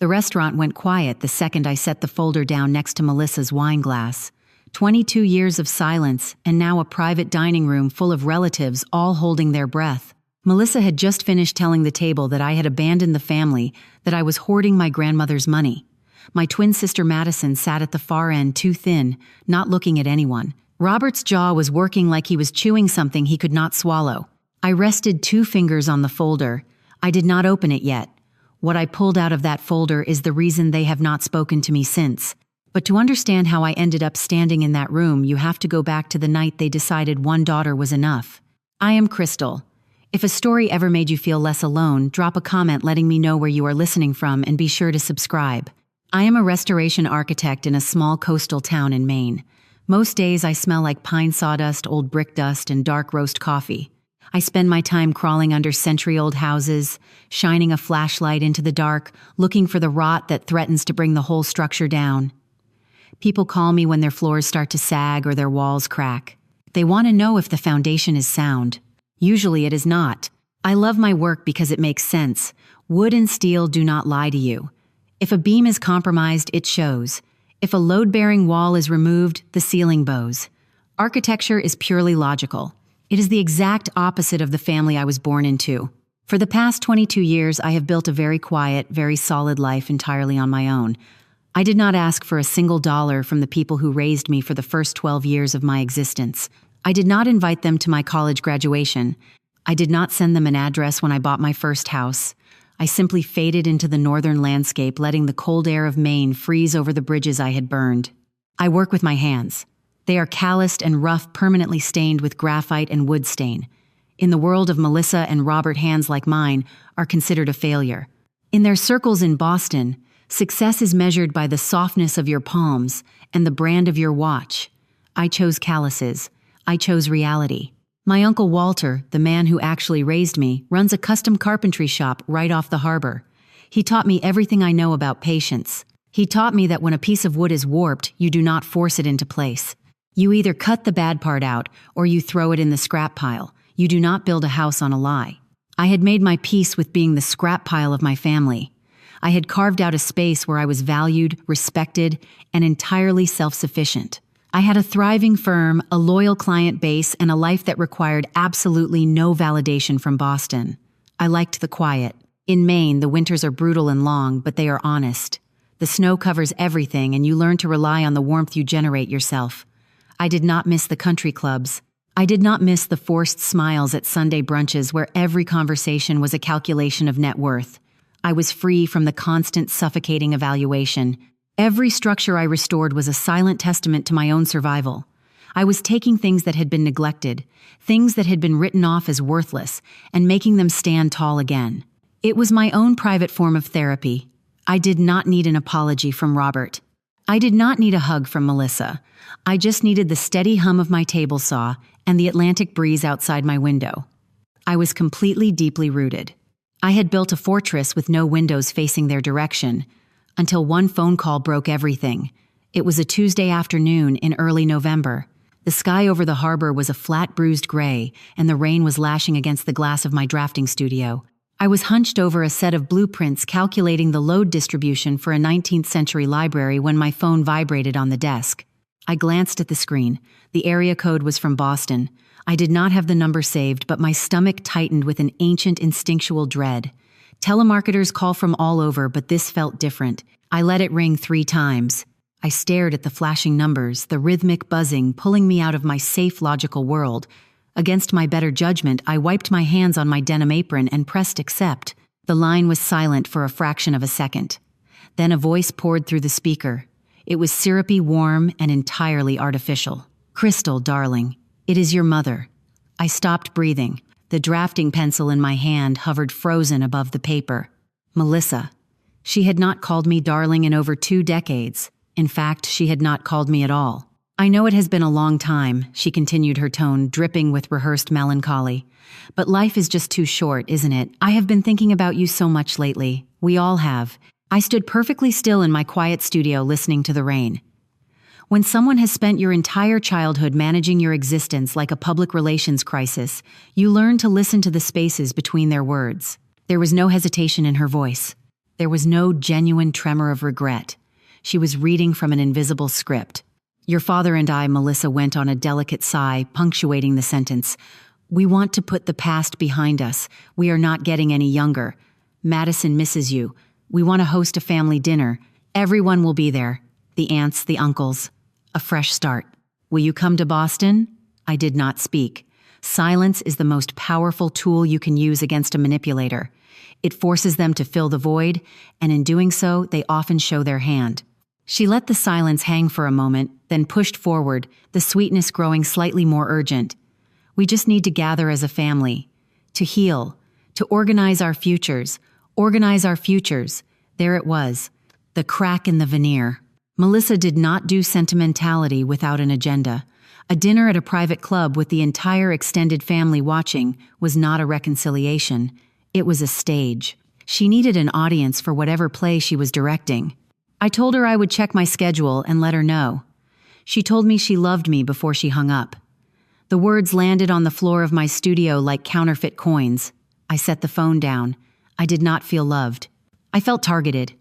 The restaurant went quiet the second I set the folder down next to Melissa's wine glass. 22 years of silence, and now a private dining room full of relatives all holding their breath. Melissa had just finished telling the table that I had abandoned the family, that I was hoarding my grandmother's money. My twin sister Madison sat at the far end, too thin, not looking at anyone. Robert's jaw was working like he was chewing something he could not swallow. I rested 2 fingers on the folder. I did not open it yet. What I pulled out of that folder is the reason they have not spoken to me since. But to understand how I ended up standing in that room, you have to go back to the night they decided one daughter was enough. I am Crystal. If a story ever made you feel less alone, drop a comment letting me know where you are listening from, and be sure to subscribe. I am a restoration architect in a small coastal town in Maine. Most days I smell like pine sawdust, old brick dust, and dark roast coffee. I spend my time crawling under century-old houses, shining a flashlight into the dark, looking for the rot that threatens to bring the whole structure down. People call me when their floors start to sag or their walls crack. They want to know if the foundation is sound. Usually it is not. I love my work because it makes sense. Wood and steel do not lie to you. If a beam is compromised, it shows. If a load-bearing wall is removed, the ceiling bows. Architecture is purely logical. It is the exact opposite of the family I was born into. For the past 22 years, I have built a very quiet, very solid life entirely on my own. I did not ask for a single dollar from the people who raised me for the first 12 years of my existence. I did not invite them to my college graduation. I did not send them an address when I bought my first house. I simply faded into the northern landscape, letting the cold air of Maine freeze over the bridges I had burned. I work with my hands. They are calloused and rough, permanently stained with graphite and wood stain. In the world of Melissa and Robert, hands like mine are considered a failure. In their circles in Boston, success is measured by the softness of your palms and the brand of your watch. I chose calluses. I chose reality. My Uncle Walter, the man who actually raised me, runs a custom carpentry shop right off the harbor. He taught me everything I know about patience. He taught me that when a piece of wood is warped, you do not force it into place. You either cut the bad part out, or you throw it in the scrap pile. You do not build a house on a lie. I had made my peace with being the scrap pile of my family. I had carved out a space where I was valued, respected, and entirely self-sufficient. I had a thriving firm, a loyal client base, and a life that required absolutely no validation from Boston. I liked the quiet. In Maine, the winters are brutal and long, but they are honest. The snow covers everything, and you learn to rely on the warmth you generate yourself. I did not miss the country clubs. I did not miss the forced smiles at Sunday brunches where every conversation was a calculation of net worth. I was free from the constant suffocating evaluation. Every structure I restored was a silent testament to my own survival. I was taking things that had been neglected, things that had been written off as worthless, and making them stand tall again. It was my own private form of therapy. I did not need an apology from Robert. I did not need a hug from Melissa. I just needed the steady hum of my table saw and the Atlantic breeze outside my window. I was completely, deeply rooted. I had built a fortress with no windows facing their direction, until one phone call broke everything. It was a Tuesday afternoon in early November. The sky over the harbor was a flat, bruised gray, and the rain was lashing against the glass of my drafting studio. I was hunched over a set of blueprints calculating the load distribution for a 19th century library when my phone vibrated on the desk. I glanced at the screen. The area code was from Boston. I did not have the number saved, but my stomach tightened with an ancient instinctual dread. Telemarketers call from all over, but this felt different. I let it ring 3 times. I stared at the flashing numbers, the rhythmic buzzing pulling me out of my safe, logical world. Against my better judgment, I wiped my hands on my denim apron and pressed accept. The line was silent for a fraction of a second. Then a voice poured through the speaker. It was syrupy, warm, and entirely artificial. "Crystal, darling, it is your mother." I stopped breathing. The drafting pencil in my hand hovered frozen above the paper. Melissa. She had not called me darling in over 2 decades. In fact, she had not called me at all. "I know it has been a long time," she continued, her tone dripping with rehearsed melancholy. "But life is just too short, isn't it? I have been thinking about you so much lately. We all have." I stood perfectly still in my quiet studio listening to the rain. When someone has spent your entire childhood managing your existence like a public relations crisis, you learn to listen to the spaces between their words. There was no hesitation in her voice. There was no genuine tremor of regret. She was reading from an invisible script. Your father and I, Melissa went on, a delicate sigh, punctuating the sentence. We want to put the past behind us. We are not getting any younger. Madison misses you. We want to host a family dinner. Everyone will be there. The aunts, the uncles. A fresh start. Will you come to Boston? I did not speak. Silence is the most powerful tool you can use against a manipulator. It forces them to fill the void, and in doing so, they often show their hand. She let the silence hang for a moment, then pushed forward, the sweetness growing slightly more urgent. We just need to gather as a family, to heal, to organize our futures. Organize our futures. There it was, the crack in the veneer. Melissa did not do sentimentality without an agenda. A dinner at a private club with the entire extended family watching was not a reconciliation. It was a stage. She needed an audience for whatever play she was directing. I told her I would check my schedule and let her know. She told me she loved me before she hung up. The words landed on the floor of my studio like counterfeit coins. I set the phone down. I did not feel loved. I felt targeted.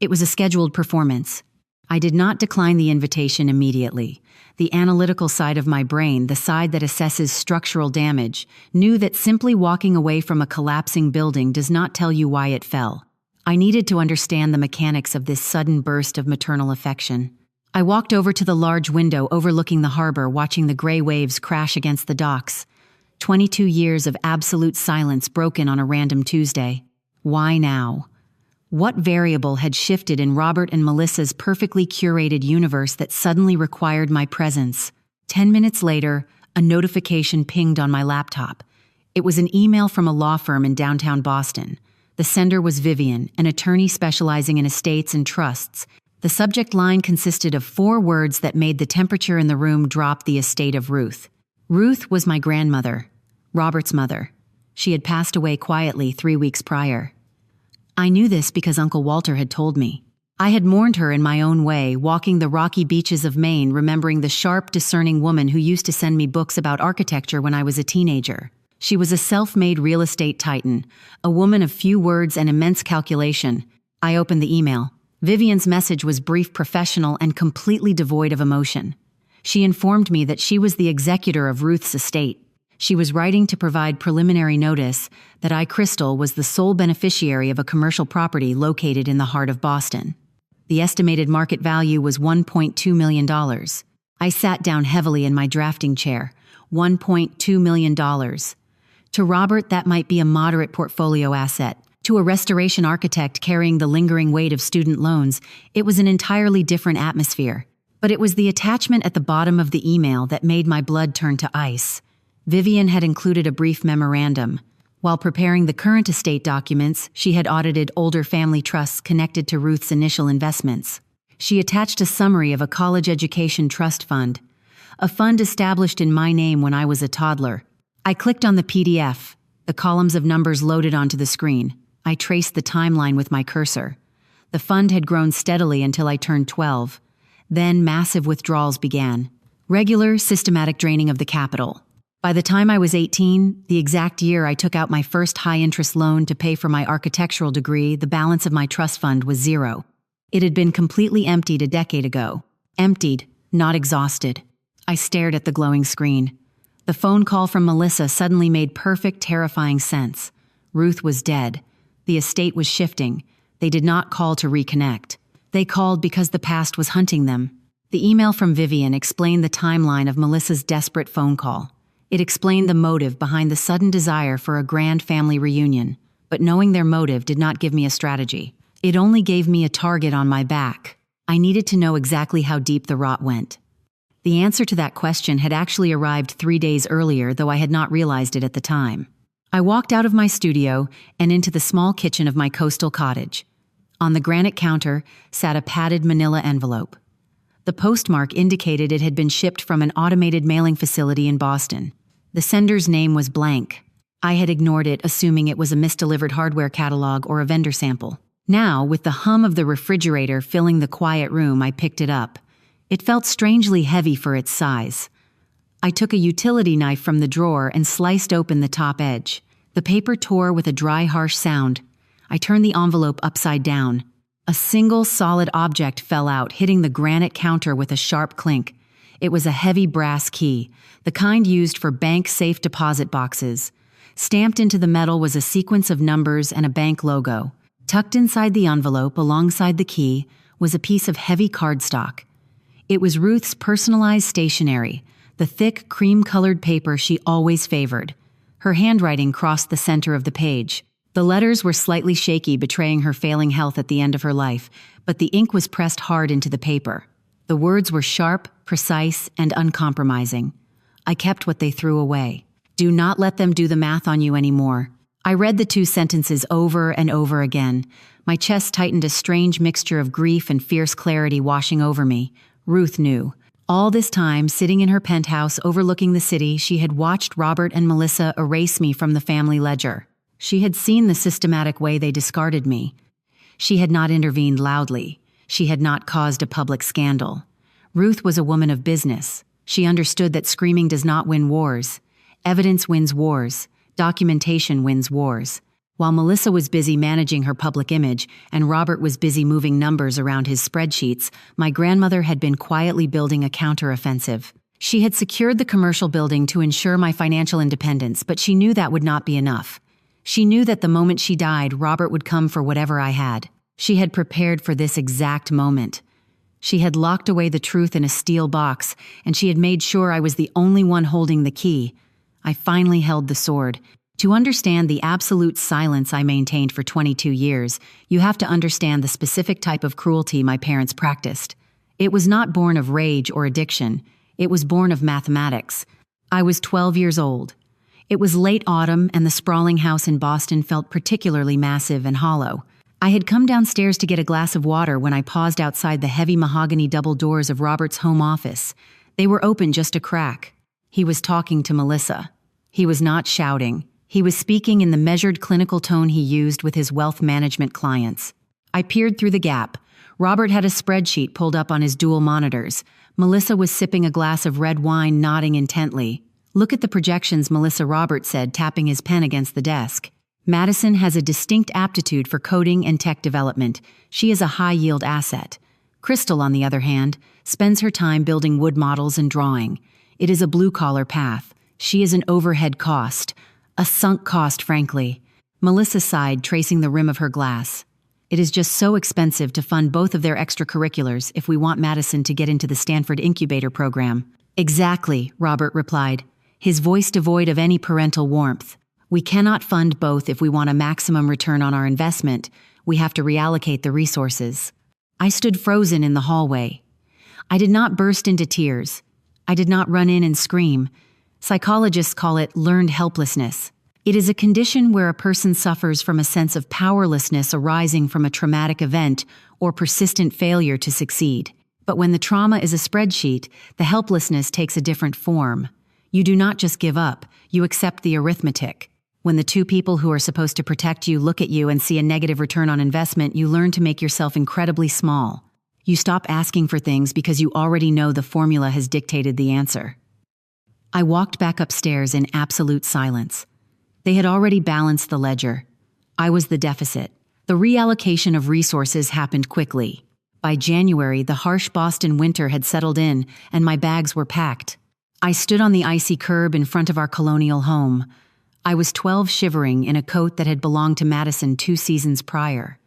It was a scheduled performance. I did not decline the invitation immediately. The analytical side of my brain, the side that assesses structural damage, knew that simply walking away from a collapsing building does not tell you why it fell. I needed to understand the mechanics of this sudden burst of maternal affection. I walked over to the large window overlooking the harbor, watching the gray waves crash against the docks. 22 years of absolute silence broken on a random Tuesday. Why now? What variable had shifted in Robert and Melissa's perfectly curated universe that suddenly required my presence? 10 minutes later, a notification pinged on my laptop. It was an email from a law firm in downtown Boston. The sender was Vivian, an attorney specializing in estates and trusts. The subject line consisted of 4 words that made the temperature in the room drop: the estate of Ruth. Ruth was my grandmother, Robert's mother. She had passed away quietly 3 weeks prior. I knew this because Uncle Walter had told me. I had mourned her in my own way, walking the rocky beaches of Maine, remembering the sharp, discerning woman who used to send me books about architecture when I was a teenager. She was a self-made real estate titan, a woman of few words and immense calculation. I opened the email. Vivian's message was brief, professional, and completely devoid of emotion. She informed me that she was the executor of Ruth's estate. She was writing to provide preliminary notice that I, Crystal, was the sole beneficiary of a commercial property located in the heart of Boston. The estimated market value was $1.2 million. I sat down heavily in my drafting chair. $1.2 million. To Robert, that might be a moderate portfolio asset. To a restoration architect carrying the lingering weight of student loans, it was an entirely different atmosphere. But it was the attachment at the bottom of the email that made my blood turn to ice. Vivian had included a brief memorandum. While preparing the current estate documents, she had audited older family trusts connected to Ruth's initial investments. She attached a summary of a college education trust fund, a fund established in my name when I was a toddler. I clicked on the PDF. The columns of numbers loaded onto the screen. I traced the timeline with my cursor. The fund had grown steadily until I turned 12. Then massive withdrawals began. Regular, systematic draining of the capital. By the time I was 18, the exact year I took out my first high-interest loan to pay for my architectural degree, the balance of my trust fund was 0. It had been completely emptied a decade ago. Emptied, not exhausted. I stared at the glowing screen. The phone call from Melissa suddenly made perfect, terrifying sense. Ruth was dead. The estate was shifting. They did not call to reconnect. They called because the past was hunting them. The email from Vivian explained the timeline of Melissa's desperate phone call. It explained the motive behind the sudden desire for a grand family reunion, but knowing their motive did not give me a strategy. It only gave me a target on my back. I needed to know exactly how deep the rot went. The answer to that question had actually arrived 3 days earlier, though I had not realized it at the time. I walked out of my studio and into the small kitchen of my coastal cottage. On the granite counter sat a padded manila envelope. The postmark indicated it had been shipped from an automated mailing facility in Boston. The sender's name was blank. I had ignored it, assuming it was a misdelivered hardware catalog or a vendor sample. Now, with the hum of the refrigerator filling the quiet room, I picked it up. It felt strangely heavy for its size. I took a utility knife from the drawer and sliced open the top edge. The paper tore with a dry, harsh sound. I turned the envelope upside down. A single solid object fell out, hitting the granite counter with a sharp clink. It was a heavy brass key, the kind used for bank safe deposit boxes. Stamped into the metal was a sequence of numbers and a bank logo. Tucked inside the envelope, alongside the key, was a piece of heavy cardstock. It was Ruth's personalized stationery, the thick, cream-colored paper she always favored. Her handwriting crossed the center of the page. The letters were slightly shaky, betraying her failing health at the end of her life, but the ink was pressed hard into the paper. The words were sharp, precise, and uncompromising. I kept what they threw away. Do not let them do the math on you anymore. I read the 2 sentences over and over again. My chest tightened, a strange mixture of grief and fierce clarity washing over me. Ruth knew. All this time, sitting in her penthouse overlooking the city, she had watched Robert and Melissa erase me from the family ledger. She had seen the systematic way they discarded me. She had not intervened loudly. She had not caused a public scandal. Ruth was a woman of business. She understood that screaming does not win wars. Evidence wins wars. Documentation wins wars. While Melissa was busy managing her public image and Robert was busy moving numbers around his spreadsheets, my grandmother had been quietly building a counteroffensive. She had secured the commercial building to ensure my financial independence, but she knew that would not be enough. She knew that the moment she died, Robert would come for whatever I had. She had prepared for this exact moment. She had locked away the truth in a steel box, and she had made sure I was the only one holding the key. I finally held the sword. To understand the absolute silence I maintained for 22 years, you have to understand the specific type of cruelty my parents practiced. It was not born of rage or addiction. It was born of mathematics. I was 12 years old. It was late autumn, and the sprawling house in Boston felt particularly massive and hollow. I had come downstairs to get a glass of water when I paused outside the heavy mahogany double doors of Robert's home office. They were open just a crack. He was talking to Melissa. He was not shouting. He was speaking in the measured clinical tone he used with his wealth management clients. I peered through the gap. Robert had a spreadsheet pulled up on his dual monitors. Melissa was sipping a glass of red wine, nodding intently. Look at the projections, Melissa, Robert said, tapping his pen against the desk. Madison has a distinct aptitude for coding and tech development. She is a high-yield asset. Crystal, on the other hand, spends her time building wood models and drawing. It is a blue-collar path. She is an overhead cost. A sunk cost, frankly. Melissa sighed, tracing the rim of her glass. It is just so expensive to fund both of their extracurriculars if we want Madison to get into the Stanford Incubator program. Exactly, Robert replied, his voice devoid of any parental warmth. We cannot fund both if we want a maximum return on our investment. We have to reallocate the resources. I stood frozen in the hallway. I did not burst into tears. I did not run in and scream. Psychologists call it learned helplessness. It is a condition where a person suffers from a sense of powerlessness arising from a traumatic event or persistent failure to succeed. But when the trauma is a spreadsheet, the helplessness takes a different form. You do not just give up, you accept the arithmetic. When the 2 people who are supposed to protect you look at you and see a negative return on investment, you learn to make yourself incredibly small. You stop asking for things because you already know the formula has dictated the answer. I walked back upstairs in absolute silence. They had already balanced the ledger. I was the deficit. The reallocation of resources happened quickly. By January, the harsh Boston winter had settled in, and my bags were packed. I stood on the icy curb in front of our colonial home. I was 12, shivering in a coat that had belonged to Madison 2 seasons prior.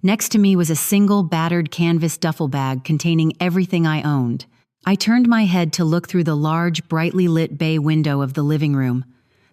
Next to me was a single, battered canvas duffel bag containing everything I owned. I turned my head to look through the large, brightly lit bay window of the living room.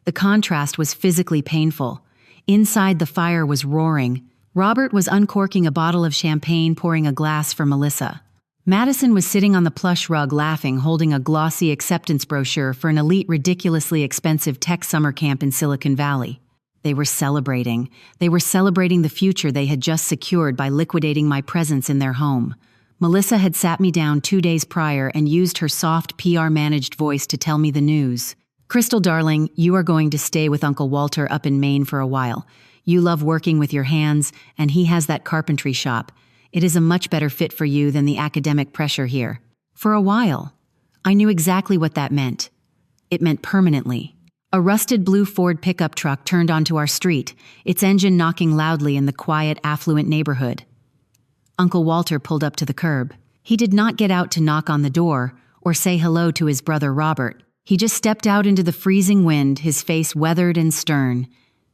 The contrast was physically painful. Inside, the fire was roaring. Robert was uncorking a bottle of champagne, pouring a glass for Melissa. Madison was sitting on the plush rug laughing, holding a glossy acceptance brochure for an elite, ridiculously expensive tech summer camp in Silicon Valley. They were celebrating. They were celebrating the future they had just secured by liquidating my presence in their home. Melissa had sat me down 2 days prior and used her soft, PR-managed voice to tell me the news. Crystal, darling, you are going to stay with Uncle Walter up in Maine for a while. You love working with your hands, and he has that carpentry shop. It is a much better fit for you than the academic pressure here. For a while. I knew exactly what that meant. It meant permanently. A rusted blue Ford pickup truck turned onto our street, its engine knocking loudly in the quiet, affluent neighborhood. Uncle Walter pulled up to the curb. He did not get out to knock on the door or say hello to his brother Robert. He just stepped out into the freezing wind, his face weathered and stern.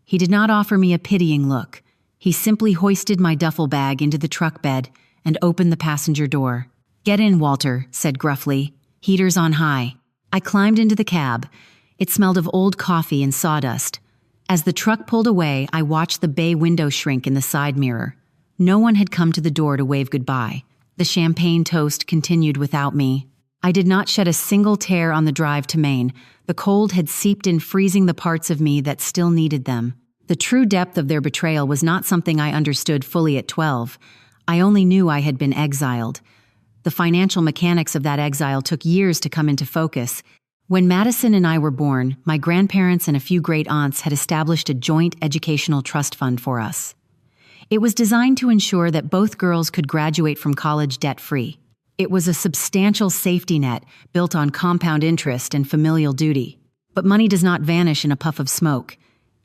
He did not offer me a pitying look. He simply hoisted my duffel bag into the truck bed and opened the passenger door. "Get in, Walter," said gruffly. "Heaters on high." I climbed into the cab. It smelled of old coffee and sawdust. As the truck pulled away, I watched the bay window shrink in the side mirror. No one had come to the door to wave goodbye. The champagne toast continued without me. I did not shed a single tear on the drive to Maine. The cold had seeped in, freezing the parts of me that still needed them. The true depth of their betrayal was not something I understood fully at 12. I only knew I had been exiled. The financial mechanics of that exile took years to come into focus. When Madison and I were born, my grandparents and a few great-aunts had established a joint educational trust fund for us. It was designed to ensure that both girls could graduate from college debt-free. It was a substantial safety net built on compound interest and familial duty. But money does not vanish in a puff of smoke.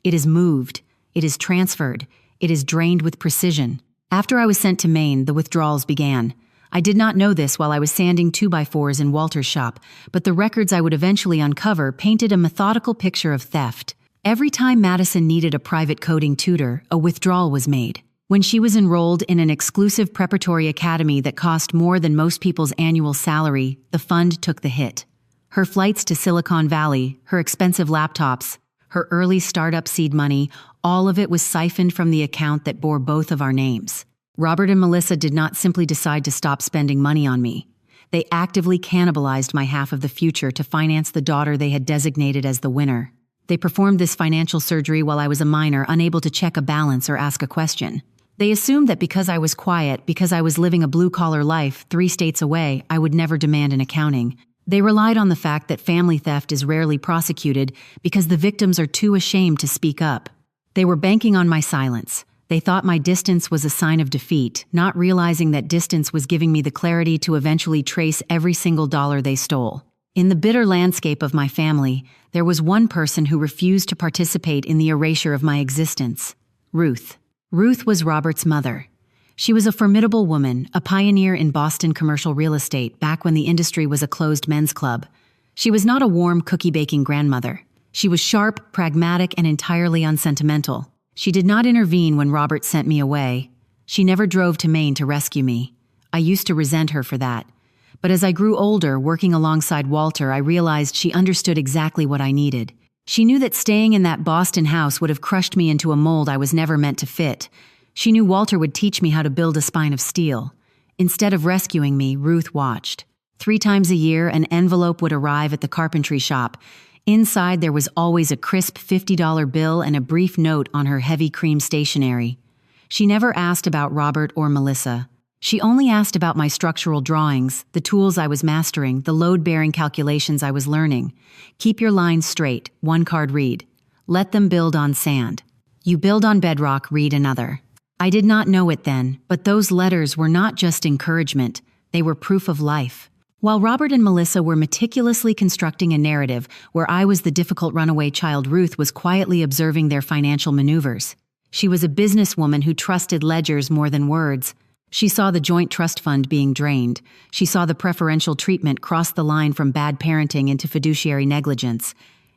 It is moved, it is transferred, it is drained with precision. After I was sent to Maine, the withdrawals began. I did not know this while I was sanding 2x4s in Walter's shop, but the records I would eventually uncover painted a methodical picture of theft. Every time Madison needed a private coding tutor, a withdrawal was made. When she was enrolled in an exclusive preparatory academy that cost more than most people's annual salary, the fund took the hit. Her flights to Silicon Valley, her expensive laptops, her early startup seed money, all of it was siphoned from the account that bore both of our names. Robert and Melissa did not simply decide to stop spending money on me. They actively cannibalized my half of the future to finance the daughter they had designated as the winner. They performed this financial surgery while I was a minor, unable to check a balance or ask a question. They assumed that because I was quiet, because I was living a blue-collar life 3 states away, I would never demand an accounting. They relied on the fact that family theft is rarely prosecuted because the victims are too ashamed to speak up. They were banking on my silence. They thought my distance was a sign of defeat, not realizing that distance was giving me the clarity to eventually trace every single dollar they stole. In the bitter landscape of my family, there was one person who refused to participate in the erasure of my existence: Ruth. Ruth was Robert's mother. She was a formidable woman, a pioneer in Boston commercial real estate back when the industry was a closed men's club. She was not a warm, cookie-baking grandmother. She was sharp, pragmatic, and entirely unsentimental. She did not intervene when Robert sent me away. She never drove to Maine to rescue me. I used to resent her for that. But as I grew older, working alongside Walter, I realized she understood exactly what I needed. She knew that staying in that Boston house would have crushed me into a mold I was never meant to fit. She knew Walter would teach me how to build a spine of steel. Instead of rescuing me, Ruth watched. 3 times a year, an envelope would arrive at the carpentry shop. Inside, there was always a crisp $50 bill and a brief note on her heavy cream stationery. She never asked about Robert or Melissa. She only asked about my structural drawings, the tools I was mastering, the load-bearing calculations I was learning. Keep your lines straight, one card read. Let them build on sand. You build on bedrock, read another. I did not know it then, but those letters were not just encouragement, they were proof of life. While Robert and Melissa were meticulously constructing a narrative where I was the difficult runaway child, Ruth was quietly observing their financial maneuvers. She was a businesswoman who trusted ledgers more than words. She saw the joint trust fund being drained. She saw the preferential treatment cross the line from bad parenting into fiduciary negligence.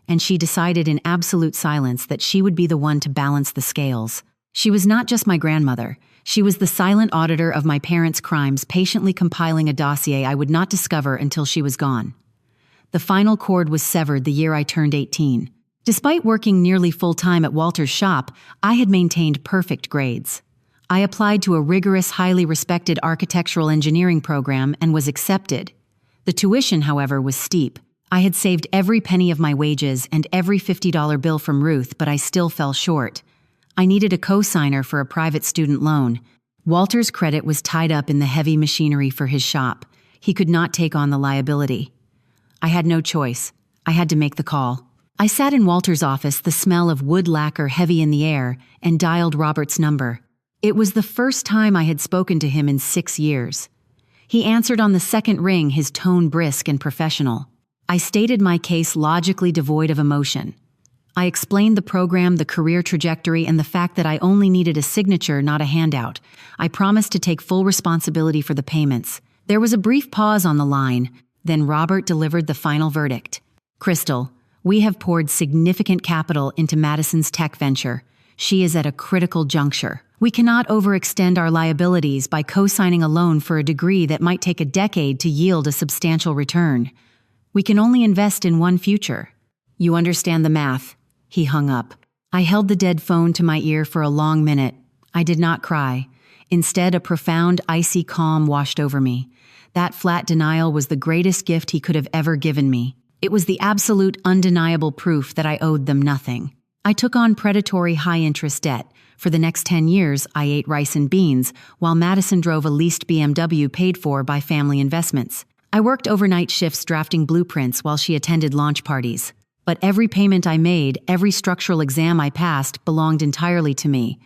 And she decided in absolute silence that she would be the one to balance the scales. She was not just my grandmother. She was the silent auditor of my parents' crimes, patiently compiling a dossier I would not discover until she was gone. The final cord was severed the year I turned 18. Despite working nearly full-time at Walter's shop, I had maintained perfect grades. I applied to a rigorous, highly respected architectural engineering program and was accepted. The tuition, however, was steep. I had saved every penny of my wages and every $50 bill from Ruth, but I still fell short. I needed a co-signer for a private student loan. Walter's credit was tied up in the heavy machinery for his shop. He could not take on the liability. I had no choice. I had to make the call. I sat in Walter's office, the smell of wood lacquer heavy in the air, and dialed Robert's number. It was the first time I had spoken to him in 6 years. He answered on the second ring, his tone brisk and professional. I stated my case logically devoid of emotion. I explained the program, the career trajectory, and the fact that I only needed a signature, not a handout. I promised to take full responsibility for the payments. There was a brief pause on the line. Then Robert delivered the final verdict. Crystal, we have poured significant capital into Madison's tech venture. She is at a critical juncture. We cannot overextend our liabilities by co-signing a loan for a degree that might take a decade to yield a substantial return. We can only invest in one future. You understand the math. He hung up. I held the dead phone to my ear for a long minute. I did not cry. Instead, a profound, icy calm washed over me. That flat denial was the greatest gift he could have ever given me. It was the absolute, undeniable proof that I owed them nothing. I took on predatory high-interest debt. For the next 10 years, I ate rice and beans, while Madison drove a leased BMW paid for by family investments. I worked overnight shifts drafting blueprints while she attended launch parties. But every payment I made, every structural exam I passed, belonged entirely to me.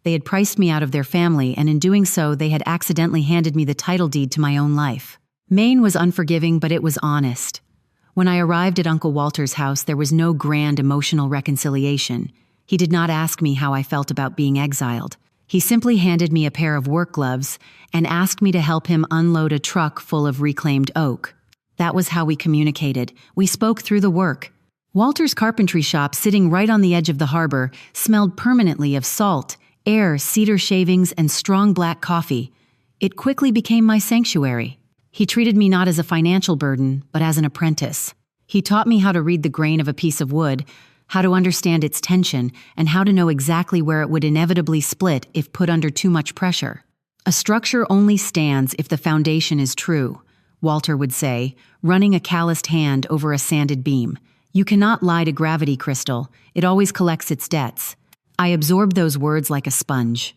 They had priced me out of their family, and in doing so, they had accidentally handed me the title deed to my own life. Maine was unforgiving, but it was honest. When I arrived at Uncle Walter's house, there was no grand emotional reconciliation. He did not ask me how I felt about being exiled. He simply handed me a pair of work gloves and asked me to help him unload a truck full of reclaimed oak. That was how we communicated. We spoke through the work. Walter's carpentry shop, sitting right on the edge of the harbor, smelled permanently of salt, air, cedar shavings, and strong black coffee. It quickly became my sanctuary. He treated me not as a financial burden, but as an apprentice. He taught me how to read the grain of a piece of wood, how to understand its tension, and how to know exactly where it would inevitably split if put under too much pressure. A structure only stands if the foundation is true, Walter would say, running a calloused hand over a sanded beam. You cannot lie to gravity, Crystal. It always collects its debts. I absorbed those words like a sponge.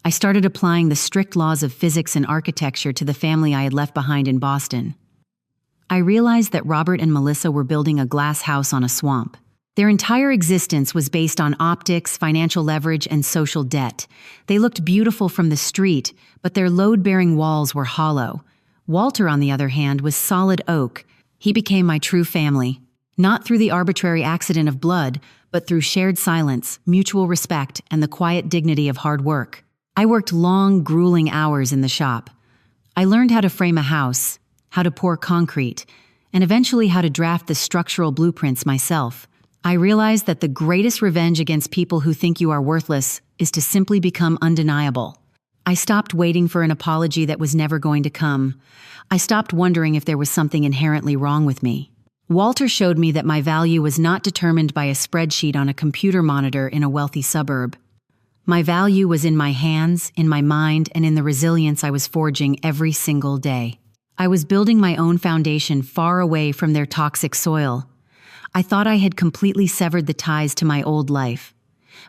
I started applying the strict laws of physics and architecture to the family I had left behind in Boston. I realized that Robert and Melissa were building a glass house on a swamp. Their entire existence was based on optics, financial leverage, and social debt. They looked beautiful from the street, but their load-bearing walls were hollow. Walter, on the other hand, was solid oak. He became my true family. Not through the arbitrary accident of blood, but through shared silence, mutual respect, and the quiet dignity of hard work. I worked long, grueling hours in the shop. I learned how to frame a house, how to pour concrete, and eventually how to draft the structural blueprints myself. I realized that the greatest revenge against people who think you are worthless is to simply become undeniable. I stopped waiting for an apology that was never going to come. I stopped wondering if there was something inherently wrong with me. Walter showed me that my value was not determined by a spreadsheet on a computer monitor in a wealthy suburb. My value was in my hands, in my mind, and in the resilience I was forging every single day. I was building my own foundation far away from their toxic soil. I thought I had completely severed the ties to my old life.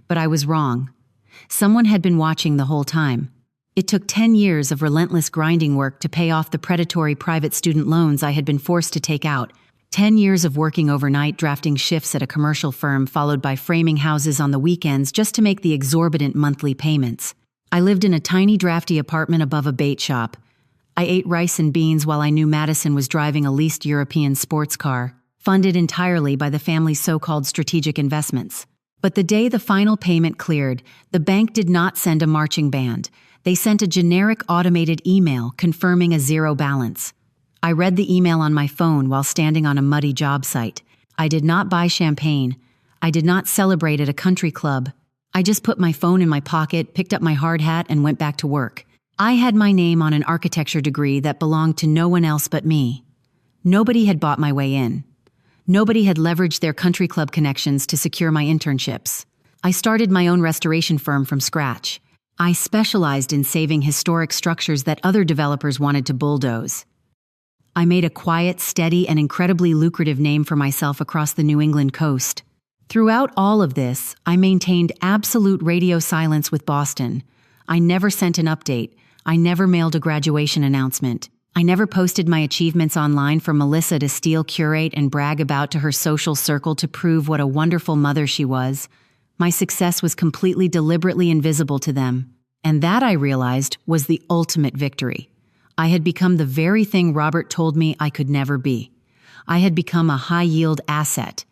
But I was wrong. Someone had been watching the whole time. It took 10 years of relentless grinding work to pay off the predatory private student loans I had been forced to take out. 10 years of working overnight drafting shifts at a commercial firm, followed by framing houses on the weekends just to make the exorbitant monthly payments. I lived in a tiny drafty apartment above a bait shop. I ate rice and beans while I knew Madison was driving a leased European sports car, funded entirely by the family's so-called strategic investments. But the day the final payment cleared, the bank did not send a marching band. They sent a generic automated email confirming a zero balance. I read the email on my phone while standing on a muddy job site. I did not buy champagne. I did not celebrate at a country club. I just put my phone in my pocket, picked up my hard hat, and went back to work. I had my name on an architecture degree that belonged to no one else but me. Nobody had bought my way in. Nobody had leveraged their country club connections to secure my internships. I started my own restoration firm from scratch. I specialized in saving historic structures that other developers wanted to bulldoze. I made a quiet, steady, and incredibly lucrative name for myself across the New England coast. Throughout all of this, I maintained absolute radio silence with Boston. I never sent an update. I never mailed a graduation announcement. I never posted my achievements online for Melissa to steal, curate, and brag about to her social circle to prove what a wonderful mother she was. My success was completely deliberately invisible to them. And that, I realized, was the ultimate victory. I had become the very thing Robert told me I could never be. I had become a high-yield asset.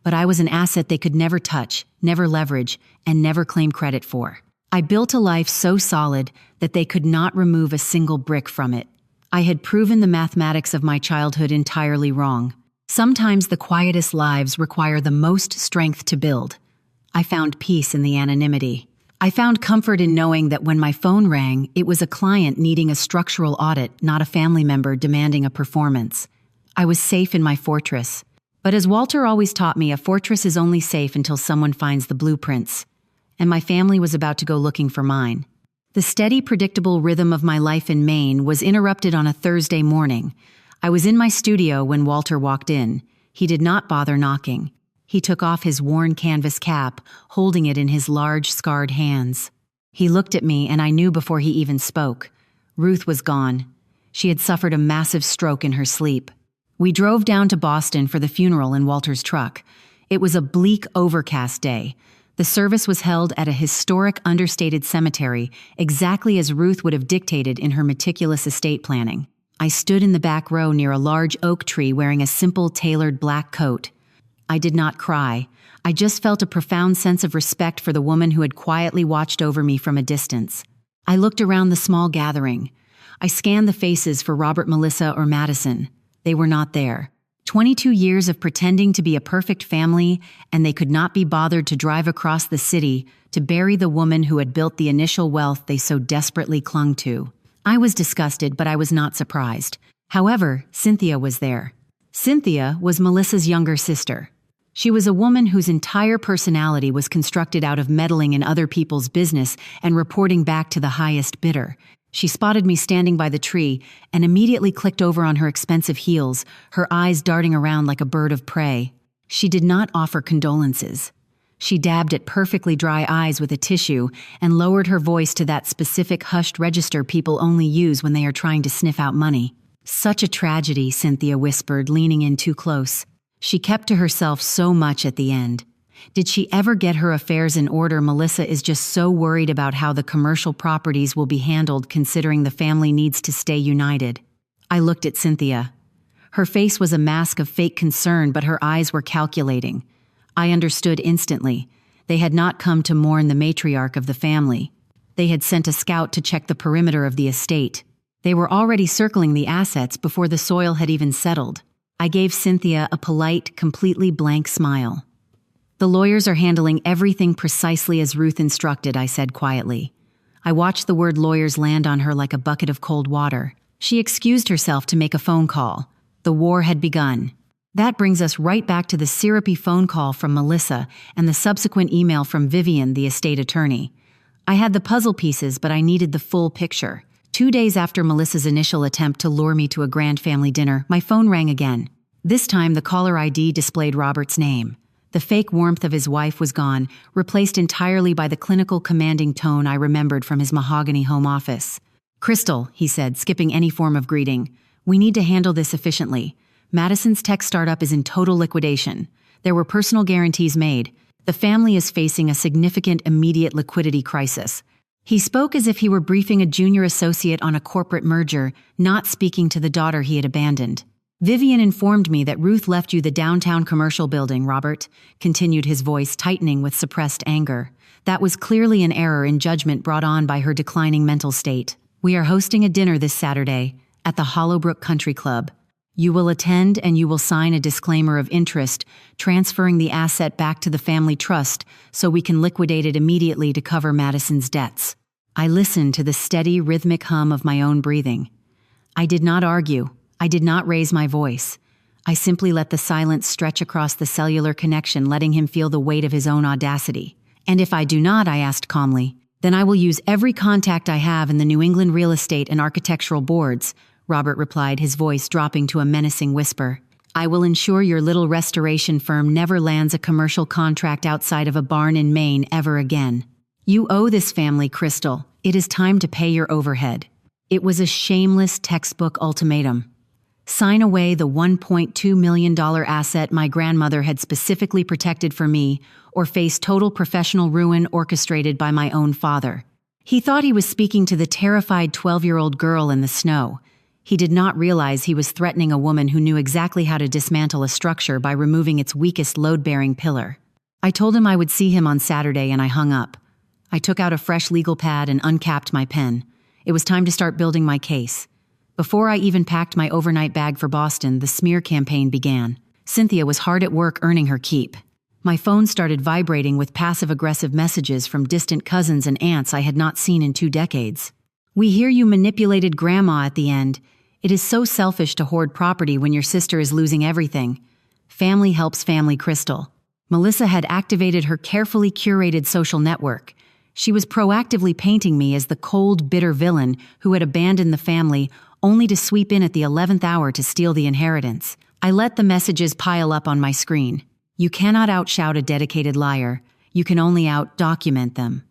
but I was an asset they could never touch, never leverage, and never claim credit for. I built a life so solid that they could not remove a single brick from it. I had proven the mathematics of my childhood entirely wrong. Sometimes the quietest lives require the most strength to build. I found peace in the anonymity. I found comfort in knowing that when my phone rang, it was a client needing a structural audit, not a family member demanding a performance. I was safe in my fortress. But as Walter always taught me, a fortress is only safe until someone finds the blueprints. And my family was about to go looking for mine. The steady, predictable rhythm of my life in Maine was interrupted on a Thursday morning. I was in my studio when Walter walked in. He did not bother knocking. He took off his worn canvas cap, holding it in his large, scarred hands. He looked at me, and I knew before he even spoke. Ruth was gone. She had suffered a massive stroke in her sleep. We drove down to Boston for the funeral in Walter's truck. It was a bleak, overcast day. The service was held at a historic, understated cemetery, exactly as Ruth would have dictated in her meticulous estate planning. I stood in the back row near a large oak tree wearing a simple, tailored black coat. I did not cry. I just felt a profound sense of respect for the woman who had quietly watched over me from a distance. I looked around the small gathering. I scanned the faces for Robert, Melissa, or Madison. They were not there. 22 years of pretending to be a perfect family, and they could not be bothered to drive across the city to bury the woman who had built the initial wealth they so desperately clung to. I was disgusted, but I was not surprised. However, Cynthia was there. Cynthia was Melissa's younger sister. She was a woman whose entire personality was constructed out of meddling in other people's business and reporting back to the highest bidder. She spotted me standing by the tree and immediately clicked over on her expensive heels, her eyes darting around like a bird of prey. She did not offer condolences. She dabbed at perfectly dry eyes with a tissue and lowered her voice to that specific hushed register people only use when they are trying to sniff out money. "Such a tragedy," Cynthia whispered, leaning in too close. She kept to herself so much at the end. Did she ever get her affairs in order? Melissa is just so worried about how the commercial properties will be handled, considering the family needs to stay united. I looked at Cynthia. Her face was a mask of fake concern, but her eyes were calculating. I understood instantly. They had not come to mourn the matriarch of the family. They had sent a scout to check the perimeter of the estate. They were already circling the assets before the soil had even settled. I gave Cynthia a polite, completely blank smile. "The lawyers are handling everything precisely as Ruth instructed," I said quietly. I watched the word lawyers land on her like a bucket of cold water. She excused herself to make a phone call. The war had begun. That brings us right back to the syrupy phone call from Melissa and the subsequent email from Vivian, the estate attorney. I had the puzzle pieces, but I needed the full picture. 2 days after Melissa's initial attempt to lure me to a grand family dinner, my phone rang again. This time, the caller ID displayed Robert's name. The fake warmth of his wife was gone, replaced entirely by the clinical, commanding tone I remembered from his mahogany home office. "Crystal," he said, skipping any form of greeting, "we need to handle this efficiently. Madison's tech startup is in total liquidation. There were personal guarantees made. The family is facing a significant immediate liquidity crisis." He spoke as if he were briefing a junior associate on a corporate merger, not speaking to the daughter he had abandoned. "Vivian informed me that Ruth left you the downtown commercial building, Robert," continued his voice, tightening with suppressed anger. "That was clearly an error in judgment brought on by her declining mental state. We are hosting a dinner this Saturday at the Hollowbrook Country Club. You will attend and you will sign a disclaimer of interest, transferring the asset back to the family trust so we can liquidate it immediately to cover Madison's debts." I listened to the steady, rhythmic hum of my own breathing. I did not argue. I did not raise my voice. I simply let the silence stretch across the cellular connection, letting him feel the weight of his own audacity. "And if I do not," I asked calmly, "then I will use every contact I have in the New England real estate and architectural boards," Robert replied, his voice dropping to a menacing whisper. "I will ensure your little restoration firm never lands a commercial contract outside of a barn in Maine ever again. You owe this family, Crystal. It is time to pay your overhead." It was a shameless textbook ultimatum. Sign away the $1.2 million asset my grandmother had specifically protected for me, or face total professional ruin orchestrated by my own father. He thought he was speaking to the terrified 12-year-old girl in the snow. He did not realize he was threatening a woman who knew exactly how to dismantle a structure by removing its weakest load-bearing pillar. I told him I would see him on Saturday, and I hung up. I took out a fresh legal pad and uncapped my pen. It was time to start building my case. Before I even packed my overnight bag for Boston, the smear campaign began. Cynthia was hard at work earning her keep. My phone started vibrating with passive-aggressive messages from distant cousins and aunts I had not seen in 2 decades. "We hear you manipulated Grandma at the end. It is so selfish to hoard property when your sister is losing everything. Family helps family, Crystal." Melissa had activated her carefully curated social network. She was proactively painting me as the cold, bitter villain who had abandoned the family only to sweep in at the 11th hour to steal the inheritance. I let the messages pile up on my screen. You cannot outshout a dedicated liar. You can only out-document them.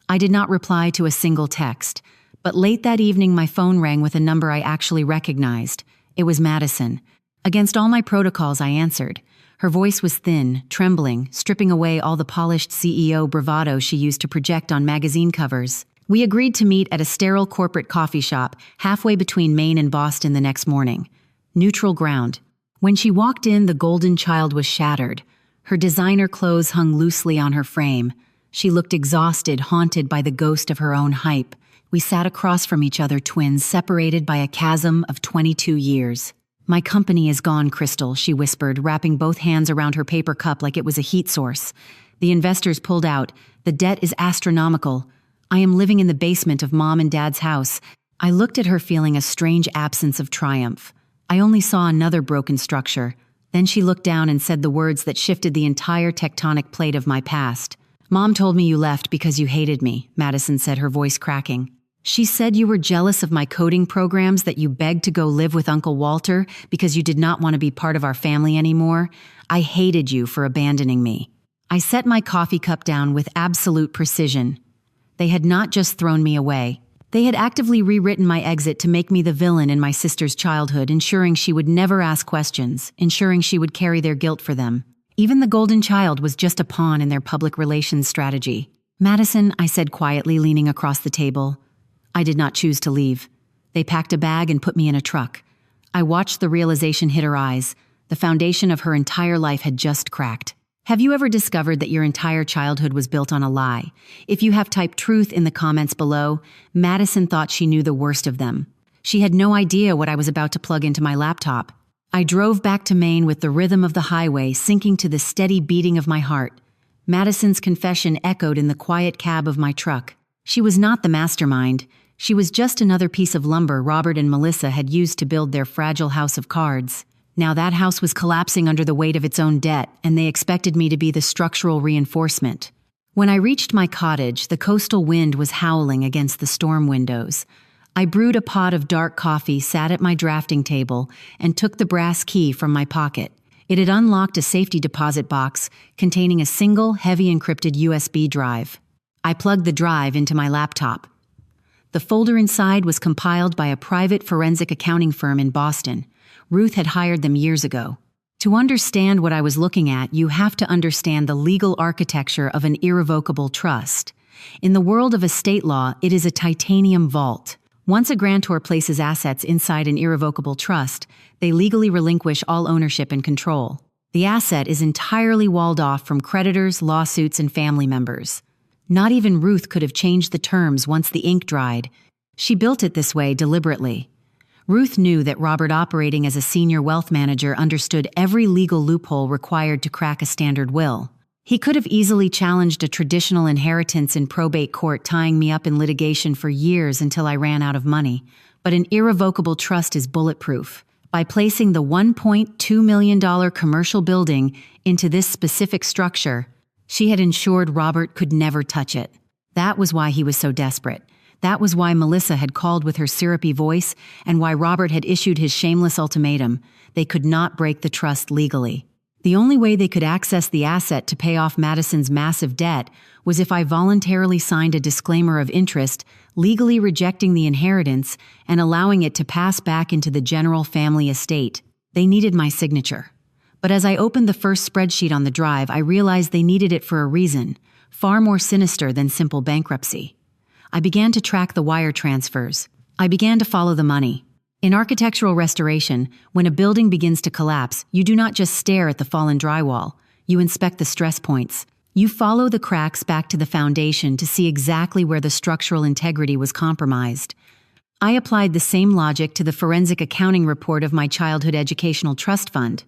I did not reply to a single text, but late that evening my phone rang with a number I actually recognized. It was Madison. Against all my protocols, I answered. Her voice was thin, trembling, stripping away all the polished CEO bravado she used to project on magazine covers. We agreed to meet at a sterile corporate coffee shop halfway between Maine and Boston the next morning. Neutral ground. When she walked in, the golden child was shattered. Her designer clothes hung loosely on her frame. She looked exhausted, haunted by the ghost of her own hype. We sat across from each other, twins, separated by a chasm of 22 years. "My company is gone, Crystal," she whispered, wrapping both hands around her paper cup like it was a heat source. "The investors pulled out. The debt is astronomical. I am living in the basement of Mom and Dad's house." I looked at her, feeling a strange absence of triumph. I only saw another broken structure. Then she looked down and said the words that shifted the entire tectonic plate of my past. "Mom told me you left because you hated me," Madison said, her voice cracking. "She said you were jealous of my coding programs, that you begged to go live with Uncle Walter because you did not want to be part of our family anymore. I hated you for abandoning me." I set my coffee cup down with absolute precision. They had not just thrown me away. They had actively rewritten my exit to make me the villain in my sister's childhood, ensuring she would never ask questions, ensuring she would carry their guilt for them. Even the golden child was just a pawn in their public relations strategy. "Madison," I said quietly, leaning across the table. I did not choose to leave. They packed a bag and put me in a truck. I watched the realization hit her eyes. The foundation of her entire life had just cracked. Have you ever discovered that your entire childhood was built on a lie? If you have, typed truth in the comments below. Madison thought she knew the worst of them. She had no idea what I was about to plug into my laptop. I drove back to Maine with the rhythm of the highway sinking to the steady beating of my heart. Madison's confession echoed in the quiet cab of my truck. She was not the mastermind. She was just another piece of lumber Robert and Melissa had used to build their fragile house of cards. Now that house was collapsing under the weight of its own debt, and they expected me to be the structural reinforcement. When I reached my cottage, the coastal wind was howling against the storm windows. I brewed a pot of dark coffee, sat at my drafting table, and took the brass key from my pocket. It had unlocked a safety deposit box containing a single, heavy encrypted USB drive. I plugged the drive into my laptop. The folder inside was compiled by a private forensic accounting firm in Boston. Ruth had hired them years ago. To understand what I was looking at, you have to understand the legal architecture of an irrevocable trust. In the world of estate law, it is a titanium vault. Once a grantor places assets inside an irrevocable trust, they legally relinquish all ownership and control. The asset is entirely walled off from creditors, lawsuits, and family members. Not even Ruth could have changed the terms once the ink dried. She built it this way deliberately. Ruth knew that Robert, operating as a senior wealth manager, understood every legal loophole required to crack a standard will. He could have easily challenged a traditional inheritance in probate court, tying me up in litigation for years until I ran out of money. But an irrevocable trust is bulletproof. By placing the $1.2 million commercial building into this specific structure, she had ensured Robert could never touch it. That was why he was so desperate. That was why Melissa had called with her syrupy voice, and why Robert had issued his shameless ultimatum. They could not break the trust legally. The only way they could access the asset to pay off Madison's massive debt was if I voluntarily signed a disclaimer of interest, legally rejecting the inheritance and allowing it to pass back into the general family estate. They needed my signature. But as I opened the first spreadsheet on the drive, I realized they needed it for a reason, far more sinister than simple bankruptcy. I began to track the wire transfers. I began to follow the money. In architectural restoration, when a building begins to collapse, you do not just stare at the fallen drywall. You inspect the stress points. You follow the cracks back to the foundation to see exactly where the structural integrity was compromised. I applied the same logic to the forensic accounting report of my childhood educational trust fund,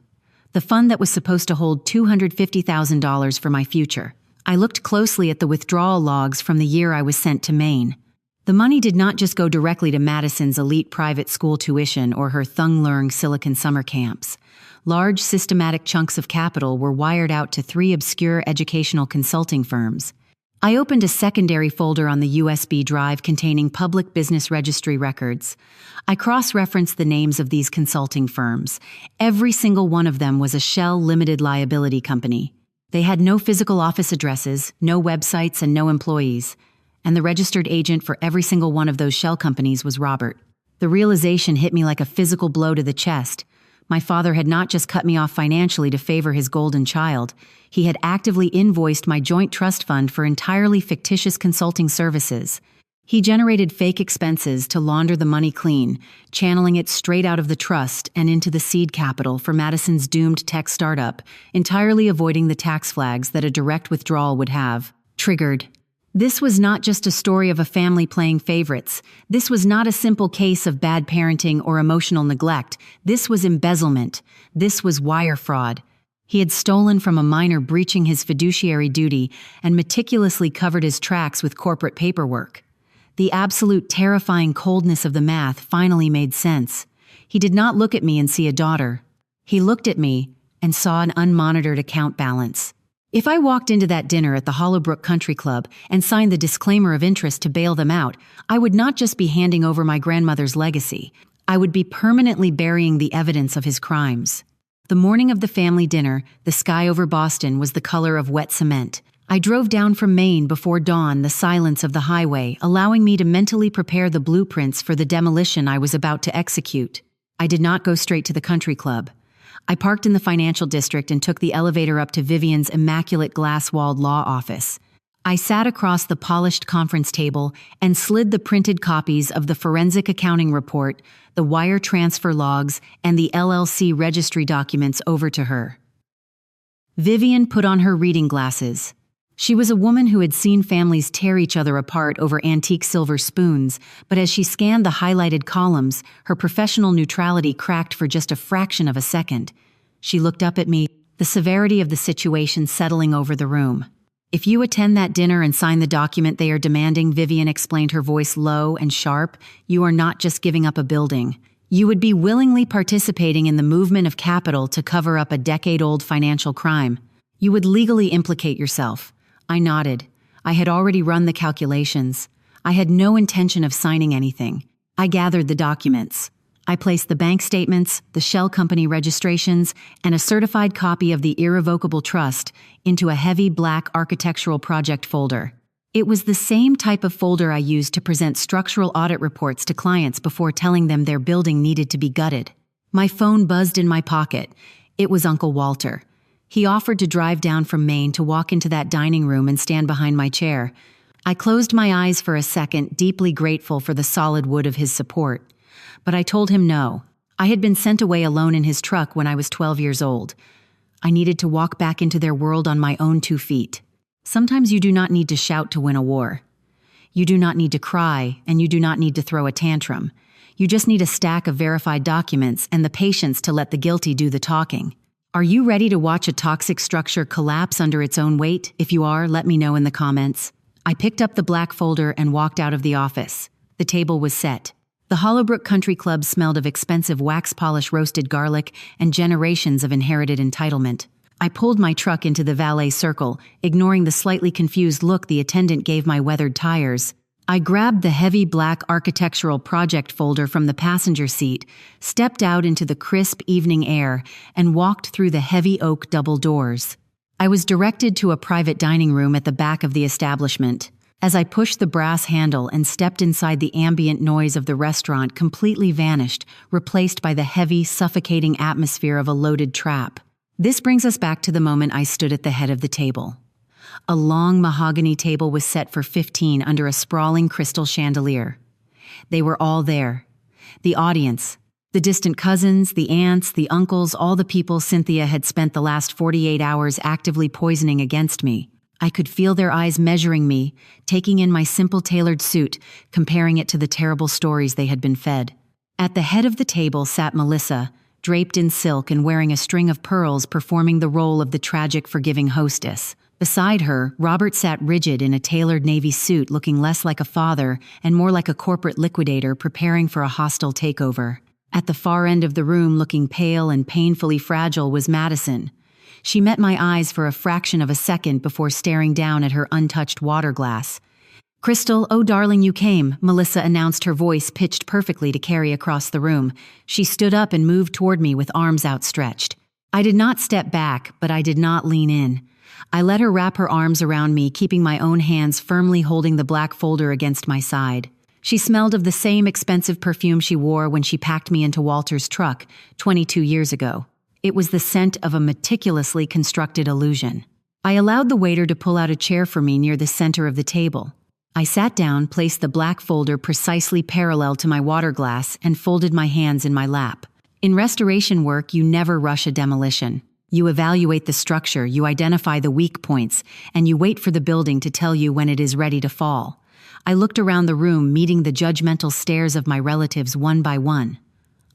the fund that was supposed to hold $250,000 for my future. I looked closely at the withdrawal logs from the year I was sent to Maine. The money did not just go directly to Madison's elite private school tuition or her Thung Lung Silicon summer camps. Large systematic chunks of capital were wired out to 3 obscure educational consulting firms. I opened a secondary folder on the USB drive containing public business registry records. I cross-referenced the names of these consulting firms. Every single one of them was a shell limited liability company. They had no physical office addresses, no websites, and no employees. And the registered agent for every single one of those shell companies was Robert. The realization hit me like a physical blow to the chest. My father had not just cut me off financially to favor his golden child. He had actively invoiced my joint trust fund for entirely fictitious consulting services. He generated fake expenses to launder the money clean, channeling it straight out of the trust and into the seed capital for Madison's doomed tech startup, entirely avoiding the tax flags that a direct withdrawal would have triggered. This was not just a story of a family playing favorites. This was not a simple case of bad parenting or emotional neglect. This was embezzlement. This was wire fraud. He had stolen from a minor breaching his fiduciary duty and meticulously covered his tracks with corporate paperwork. The absolute terrifying coldness of the math finally made sense. He did not look at me and see a daughter. He looked at me and saw an unmonitored account balance. If I walked into that dinner at the Hollowbrook Country Club and signed the disclaimer of interest to bail them out, I would not just be handing over my grandmother's legacy. I would be permanently burying the evidence of his crimes. The morning of the family dinner, the sky over Boston was the color of wet cement. I drove down from Maine before dawn, the silence of the highway, allowing me to mentally prepare the blueprints for the demolition I was about to execute. I did not go straight to the country club. I parked in the financial district and took the elevator up to Vivian's immaculate glass-walled law office. I sat across the polished conference table and slid the printed copies of the forensic accounting report, the wire transfer logs, and the LLC registry documents over to her. Vivian put on her reading glasses. She was a woman who had seen families tear each other apart over antique silver spoons, but as she scanned the highlighted columns, her professional neutrality cracked for just a fraction of a second. She looked up at me, the severity of the situation settling over the room. "If you attend that dinner and sign the document they are demanding," Vivian explained, her voice low and sharp, "you are not just giving up a building. You would be willingly participating in the movement of capital to cover up a decade-old financial crime. You would legally implicate yourself." I nodded. I had already run the calculations. I had no intention of signing anything. I gathered the documents. I placed the bank statements, the shell company registrations, and a certified copy of the irrevocable trust into a heavy black architectural project folder. It was the same type of folder I used to present structural audit reports to clients before telling them their building needed to be gutted. My phone buzzed in my pocket. It was Uncle Walter. He offered to drive down from Maine to walk into that dining room and stand behind my chair. I closed my eyes for a second, deeply grateful for the solid wood of his support. But I told him no. I had been sent away alone in his truck when I was 12 years old. I needed to walk back into their world on my own 2 feet. Sometimes you do not need to shout to win a war. You do not need to cry, and you do not need to throw a tantrum. You just need a stack of verified documents and the patience to let the guilty do the talking. Are you ready to watch a toxic structure collapse under its own weight? If you are, let me know in the comments. I picked up the black folder and walked out of the office. The table was set. The Hollowbrook Country Club smelled of expensive wax-polish roasted garlic and generations of inherited entitlement. I pulled my truck into the valet circle, ignoring the slightly confused look the attendant gave my weathered tires. I grabbed the heavy black architectural project folder from the passenger seat, stepped out into the crisp evening air, and walked through the heavy oak double doors. I was directed to a private dining room at the back of the establishment. As I pushed the brass handle and stepped inside, the ambient noise of the restaurant completely vanished, replaced by the heavy, suffocating atmosphere of a loaded trap. This brings us back to the moment I stood at the head of the table. A long mahogany table was set for 15 under a sprawling crystal chandelier. They were all there. The audience, The distant cousins, the aunts, the uncles, all the people Cynthia had spent the last 48 hours actively poisoning against me. I could feel their eyes measuring me, taking in my simple tailored suit, comparing it to the terrible stories they had been fed. At the head of the table sat Melissa, draped in silk and wearing a string of pearls, performing the role of the tragic, forgiving hostess. Beside her, Robert sat rigid in a tailored navy suit, looking less like a father and more like a corporate liquidator preparing for a hostile takeover. At the far end of the room, looking pale and painfully fragile, was Madison. She met my eyes for a fraction of a second before staring down at her untouched water glass. "Crystal, oh darling, you came," Melissa announced, her voice pitched perfectly to carry across the room. She stood up and moved toward me with arms outstretched. I did not step back, but I did not lean in. I let her wrap her arms around me, keeping my own hands firmly holding the black folder against my side. She smelled of the same expensive perfume she wore when she packed me into Walter's truck 22 years ago. It was the scent of a meticulously constructed illusion. I allowed the waiter to pull out a chair for me near the center of the table. I sat down, placed the black folder precisely parallel to my water glass, and folded my hands in my lap. In restoration work, you never rush a demolition. You evaluate the structure, you identify the weak points, and you wait for the building to tell you when it is ready to fall. I looked around the room, meeting the judgmental stares of my relatives one by one.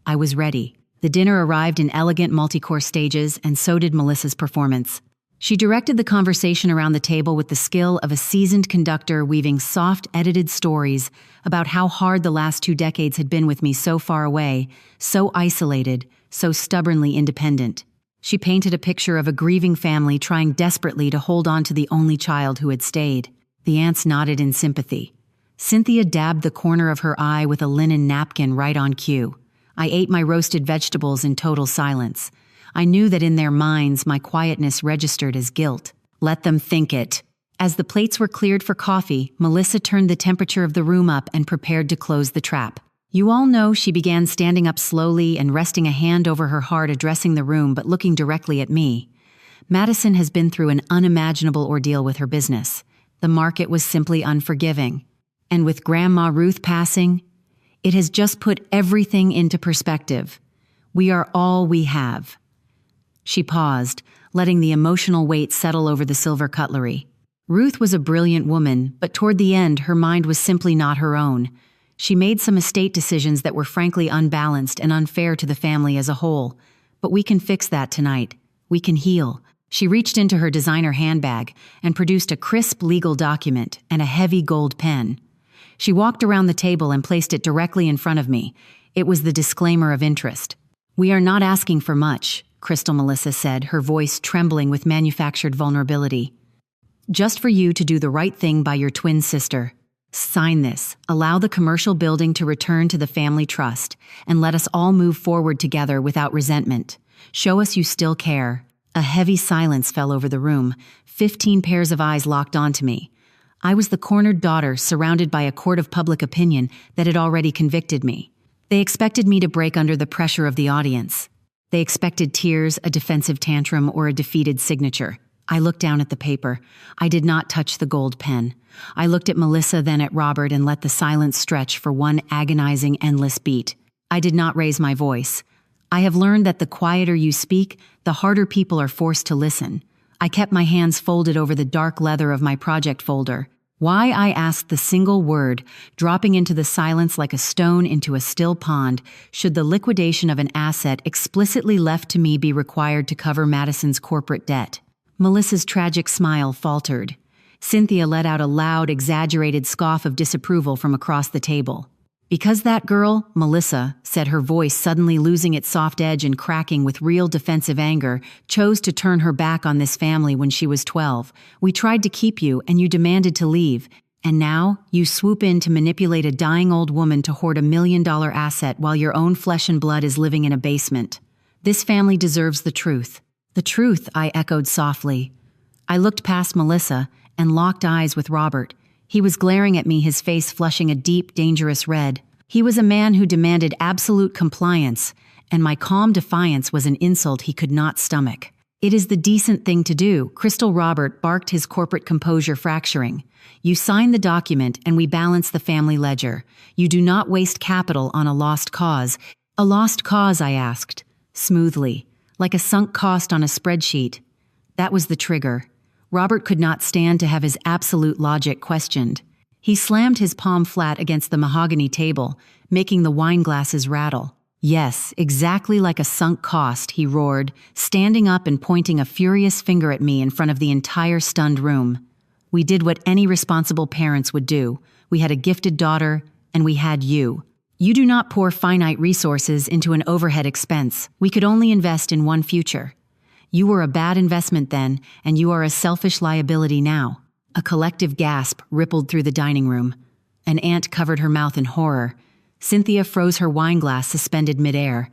I was ready. The dinner arrived in elegant multi-course stages, and so did Melissa's performance. She directed the conversation around the table with the skill of a seasoned conductor, weaving soft, edited stories about how hard the last 2 decades had been with me, so far away, so isolated, so stubbornly independent. She painted a picture of a grieving family trying desperately to hold on to the only child who had stayed. The aunts nodded in sympathy. Cynthia dabbed the corner of her eye with a linen napkin right on cue. I ate my roasted vegetables in total silence. I knew that in their minds my quietness registered as guilt. Let them think it. As the plates were cleared for coffee, Melissa turned the temperature of the room up and prepared to close the trap. "You all know," she began, standing up slowly and resting a hand over her heart, addressing the room but looking directly at me. "Madison has been through an unimaginable ordeal with her business. The market was simply unforgiving. And with Grandma Ruth passing, it has just put everything into perspective. We are all we have." She paused, letting the emotional weight settle over the silver cutlery. Ruth was a brilliant woman, but toward the end, her mind was simply not her own. She made some estate decisions that were frankly unbalanced and unfair to the family as a whole. But we can fix that tonight. We can heal. She reached into her designer handbag and produced a crisp legal document and a heavy gold pen. She walked around the table and placed it directly in front of me. It was the disclaimer of interest. "We are not asking for much," Crystal, Melissa said, her voice trembling with manufactured vulnerability. "Just for you to do the right thing by your twin sister. Sign this, allow the commercial building to return to the family trust, and let us all move forward together without resentment. Show us you still care." A heavy silence fell over the room. 15 pairs of eyes locked onto me. I was the cornered daughter, surrounded by a court of public opinion that had already convicted me. They expected me to break under the pressure of the audience. They expected tears, a defensive tantrum, or a defeated signature. I looked down at the paper. I did not touch the gold pen. I looked at Melissa, then at Robert, and let the silence stretch for one agonizing, endless beat. I did not raise my voice. I have learned that the quieter you speak, the harder people are forced to listen. I kept my hands folded over the dark leather of my project folder. Why, I asked the single word, dropping into the silence like a stone into a still pond, should the liquidation of an asset explicitly left to me be required to cover Madison's corporate debt? Melissa's tragic smile faltered. Cynthia let out a loud, exaggerated scoff of disapproval from across the table. "Because that girl," Melissa said, her voice suddenly losing its soft edge and cracking with real defensive anger, "chose to turn her back on this family when she was 12. We tried to keep you, and you demanded to leave. And now, you swoop in to manipulate a dying old woman to hoard $1 million asset while your own flesh and blood is living in a basement. This family deserves the truth." "The truth," I echoed softly. I looked past Melissa and locked eyes with Robert. He was glaring at me, his face flushing a deep, dangerous red. He was a man who demanded absolute compliance, and my calm defiance was an insult he could not stomach. "It is the decent thing to do," Crystal. Robert barked, his corporate composure fracturing. "You sign the document and we balance the family ledger. You do not waste capital on a lost cause." A lost cause, I asked, smoothly, like a sunk cost on a spreadsheet. That was the trigger. Robert could not stand to have his absolute logic questioned. He slammed his palm flat against the mahogany table, making the wine glasses rattle. Yes, exactly like a sunk cost, he roared, standing up and pointing a furious finger at me in front of the entire stunned room. We did what any responsible parents would do. We had a gifted daughter, and we had you. You do not pour finite resources into an overhead expense. We could only invest in one future. You were a bad investment then, and you are a selfish liability now. A collective gasp rippled through the dining room. An aunt covered her mouth in horror. Cynthia froze her wine glass suspended midair.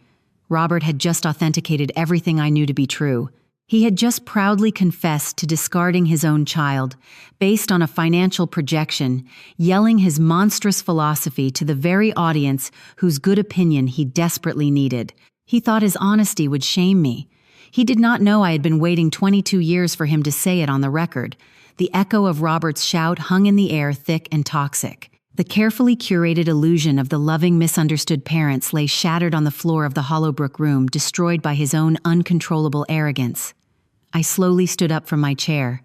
Robert had just authenticated everything I knew to be true. He had just proudly confessed to discarding his own child, based on a financial projection, yelling his monstrous philosophy to the very audience whose good opinion he desperately needed. He thought his honesty would shame me. He did not know I had been waiting 22 years for him to say it on the record. The echo of Robert's shout hung in the air thick and toxic. The carefully curated illusion of the loving, misunderstood parents lay shattered on the floor of the Hollowbrook room, destroyed by his own uncontrollable arrogance. I slowly stood up from my chair.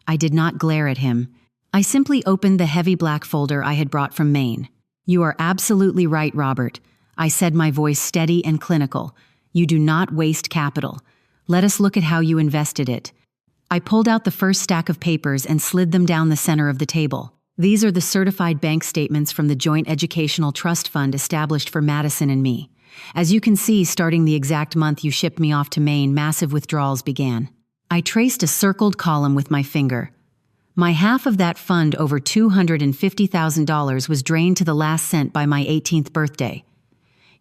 I did not glare at him. I simply opened the heavy black folder I had brought from Maine. You are absolutely right, Robert. I said, my voice steady and clinical. You do not waste capital. Let us look at how you invested it. I pulled out the first stack of papers and slid them down the center of the table. These are the certified bank statements from the Joint Educational Trust Fund established for Madison and me. As you can see, starting the exact month you shipped me off to Maine, massive withdrawals began. I traced a circled column with my finger. My half of that fund, over $250,000, was drained to the last cent by my 18th birthday.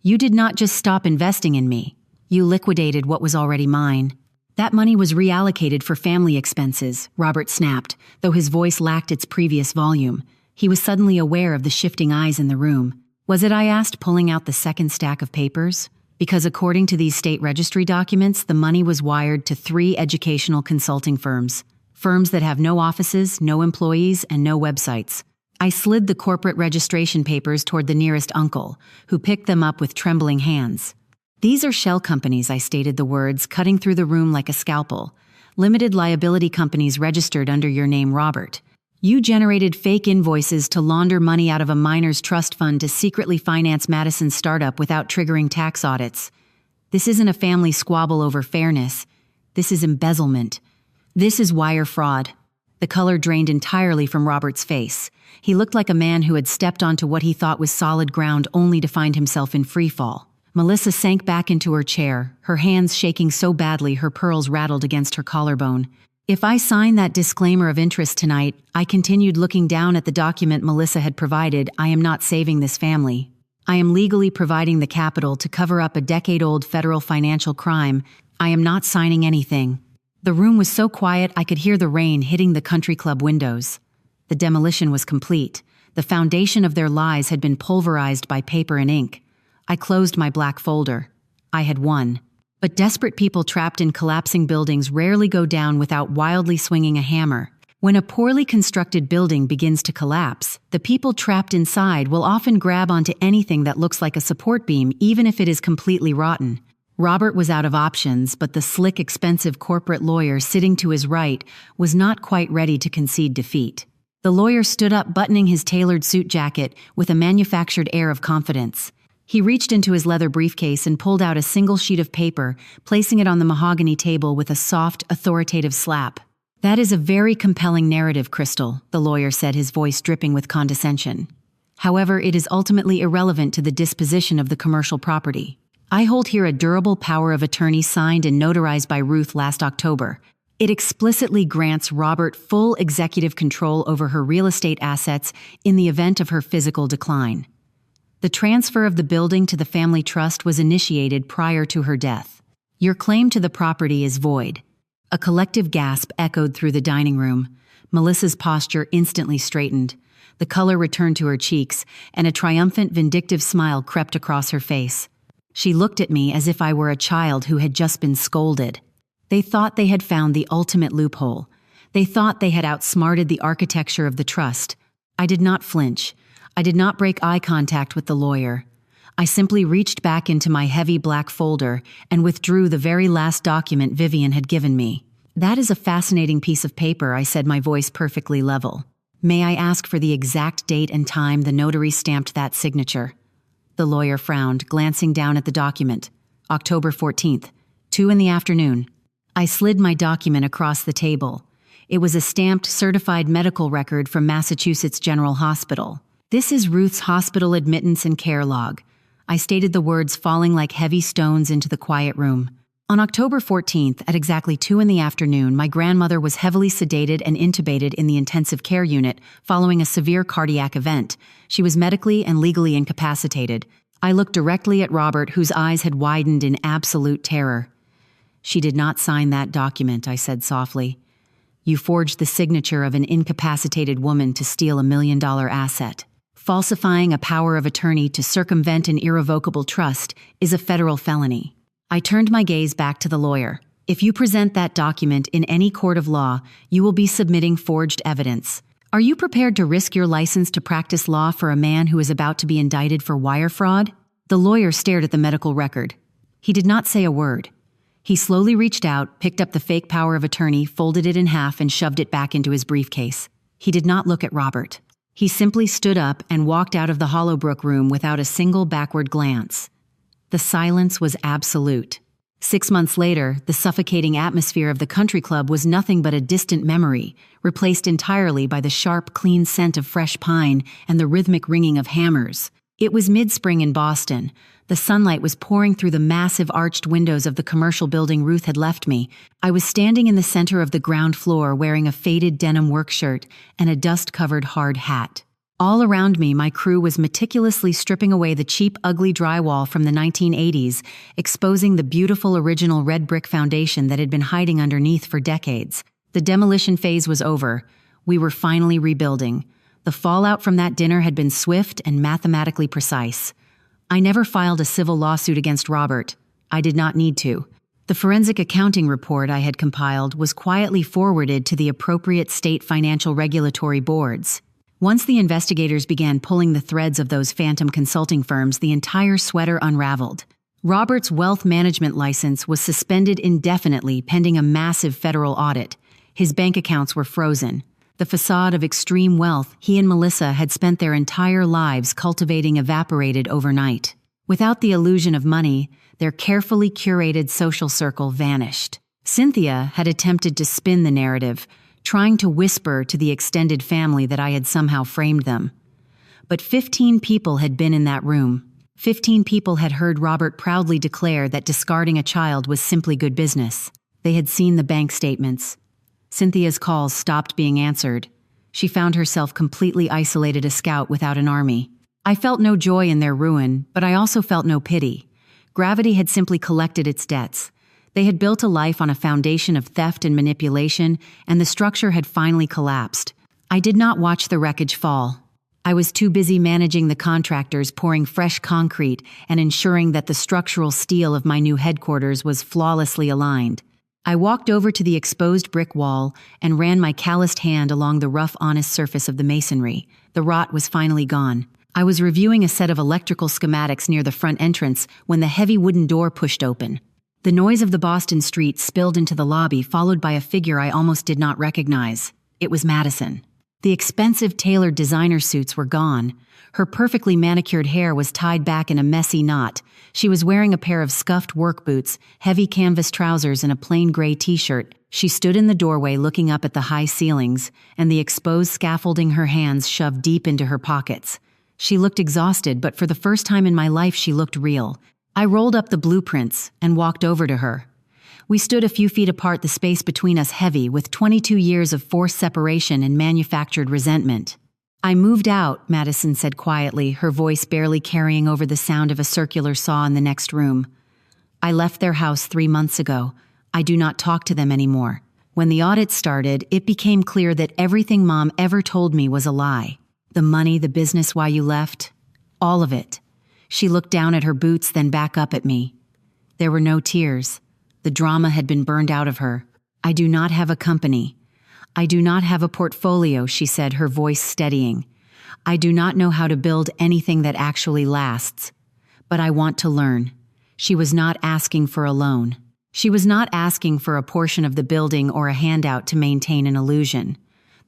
You did not just stop investing in me. You liquidated what was already mine. That money was reallocated for family expenses, Robert snapped, though his voice lacked its previous volume. He was suddenly aware of the shifting eyes in the room. Was it, I asked, pulling out the second stack of papers? Because according to these state registry documents, the money was wired to 3 educational consulting firms. Firms that have no offices, no employees, and no websites. I slid the corporate registration papers toward the nearest uncle, who picked them up with trembling hands. These are shell companies, I stated the words, cutting through the room like a scalpel. Limited liability companies registered under your name, Robert. You generated fake invoices to launder money out of a miners' trust fund to secretly finance Madison's startup without triggering tax audits. This isn't a family squabble over fairness. This is embezzlement. This is wire fraud. The color drained entirely from Robert's face. He looked like a man who had stepped onto what he thought was solid ground only to find himself in freefall. Melissa sank back into her chair, her hands shaking so badly her pearls rattled against her collarbone. If I sign that disclaimer of interest tonight, I continued looking down at the document Melissa had provided, I am not saving this family. I am legally providing the capital to cover up a decade-old federal financial crime. I am not signing anything. The room was so quiet I could hear the rain hitting the country club windows. The demolition was complete. The foundation of their lies had been pulverized by paper and ink. I closed my black folder. I had won. But desperate people trapped in collapsing buildings rarely go down without wildly swinging a hammer. When a poorly constructed building begins to collapse, the people trapped inside will often grab onto anything that looks like a support beam, even if it is completely rotten. Robert was out of options, but the slick, expensive corporate lawyer sitting to his right was not quite ready to concede defeat. The lawyer stood up, buttoning his tailored suit jacket with a manufactured air of confidence. He reached into his leather briefcase and pulled out a single sheet of paper, placing it on the mahogany table with a soft, authoritative slap. That is a very compelling narrative, Crystal, the lawyer said, his voice dripping with condescension. However, it is ultimately irrelevant to the disposition of the commercial property. I hold here a durable power of attorney signed and notarized by Ruth last October. It explicitly grants Robert full executive control over her real estate assets in the event of her physical decline. The transfer of the building to the family trust was initiated prior to her death. Your claim to the property is void. A collective gasp echoed through the dining room. Melissa's posture instantly straightened. The color returned to her cheeks, and a triumphant, vindictive smile crept across her face. She looked at me as if I were a child who had just been scolded. They thought they had found the ultimate loophole. They thought they had outsmarted the architecture of the trust. I did not flinch. I did not break eye contact with the lawyer. I simply reached back into my heavy black folder and withdrew the very last document Vivian had given me. "That is a fascinating piece of paper," I said, my voice perfectly level. "May I ask for the exact date and time the notary stamped that signature?" The lawyer frowned, glancing down at the document. "October 14th, 2 in the afternoon. I slid my document across the table. It was a stamped, certified medical record from Massachusetts General Hospital. "This is Ruth's hospital admittance and care log." I stated, the words falling like heavy stones into the quiet room. On October 14th, at exactly 2 in the afternoon, my grandmother was heavily sedated and intubated in the intensive care unit following a severe cardiac event. She was medically and legally incapacitated. I looked directly at Robert, whose eyes had widened in absolute terror. "She did not sign that document," I said softly. "You forged the signature of an incapacitated woman to steal $1 million asset. Falsifying a power of attorney to circumvent an irrevocable trust is a federal felony." I turned my gaze back to the lawyer. "If you present that document in any court of law, you will be submitting forged evidence. Are you prepared to risk your license to practice law for a man who is about to be indicted for wire fraud?" The lawyer stared at the medical record. He did not say a word. He slowly reached out, picked up the fake power of attorney, folded it in half, and shoved it back into his briefcase. He did not look at Robert. He simply stood up and walked out of the Hollowbrook room without a single backward glance. The silence was absolute. 6 months later, the suffocating atmosphere of the country club was nothing but a distant memory, replaced entirely by the sharp, clean scent of fresh pine and the rhythmic ringing of hammers. It was mid-spring in Boston. The sunlight was pouring through the massive arched windows of the commercial building Ruth had left me. I was standing in the center of the ground floor wearing a faded denim work shirt and a dust-covered hard hat. All around me, my crew was meticulously stripping away the cheap, ugly drywall from the 1980s, exposing the beautiful original red brick foundation that had been hiding underneath for decades. The demolition phase was over. We were finally rebuilding. The fallout from that dinner had been swift and mathematically precise. I never filed a civil lawsuit against Robert. I did not need to. The forensic accounting report I had compiled was quietly forwarded to the appropriate state financial regulatory boards. Once the investigators began pulling the threads of those phantom consulting firms, the entire sweater unraveled. Robert's wealth management license was suspended indefinitely pending a massive federal audit. His bank accounts were frozen. The facade of extreme wealth he and Melissa had spent their entire lives cultivating evaporated overnight. Without the illusion of money, their carefully curated social circle vanished. Cynthia had attempted to spin the narrative, trying to whisper to the extended family that I had somehow framed them. But 15 people had been in that room. 15 people had heard Robert proudly declare that discarding a child was simply good business. They had seen the bank statements. Cynthia's calls stopped being answered. She found herself completely isolated, a scout without an army. I felt no joy in their ruin, but I also felt no pity. Gravity had simply collected its debts. They had built a life on a foundation of theft and manipulation, and the structure had finally collapsed. I did not watch the wreckage fall. I was too busy managing the contractors pouring fresh concrete and ensuring that the structural steel of my new headquarters was flawlessly aligned. I walked over to the exposed brick wall and ran my calloused hand along the rough, honest surface of the masonry. The rot was finally gone. I was reviewing a set of electrical schematics near the front entrance when the heavy wooden door pushed open. The noise of the Boston street spilled into the lobby, followed by a figure I almost did not recognize. It was Madison. The expensive tailored designer suits were gone. Her perfectly manicured hair was tied back in a messy knot. She was wearing a pair of scuffed work boots, heavy canvas trousers, and a plain gray t-shirt. She stood in the doorway looking up at the high ceilings, and the exposed scaffolding, her hands shoved deep into her pockets. She looked exhausted, but for the first time in my life she looked real. I rolled up the blueprints and walked over to her. We stood a few feet apart, the space between us heavy with 22 years of forced separation and manufactured resentment. "I moved out," Madison said quietly, her voice barely carrying over the sound of a circular saw in the next room. "I left their house 3 months ago. I do not talk to them anymore. When the audit started, it became clear that everything Mom ever told me was a lie. The money, the business, why you left. All of it." She looked down at her boots, then back up at me. There were no tears. The drama had been burned out of her. "I do not have a company. I do not have a portfolio," she said, her voice steadying. "I do not know how to build anything that actually lasts. But I want to learn. She was not asking for a loan. She was not asking for a portion of the building or a handout to maintain an illusion.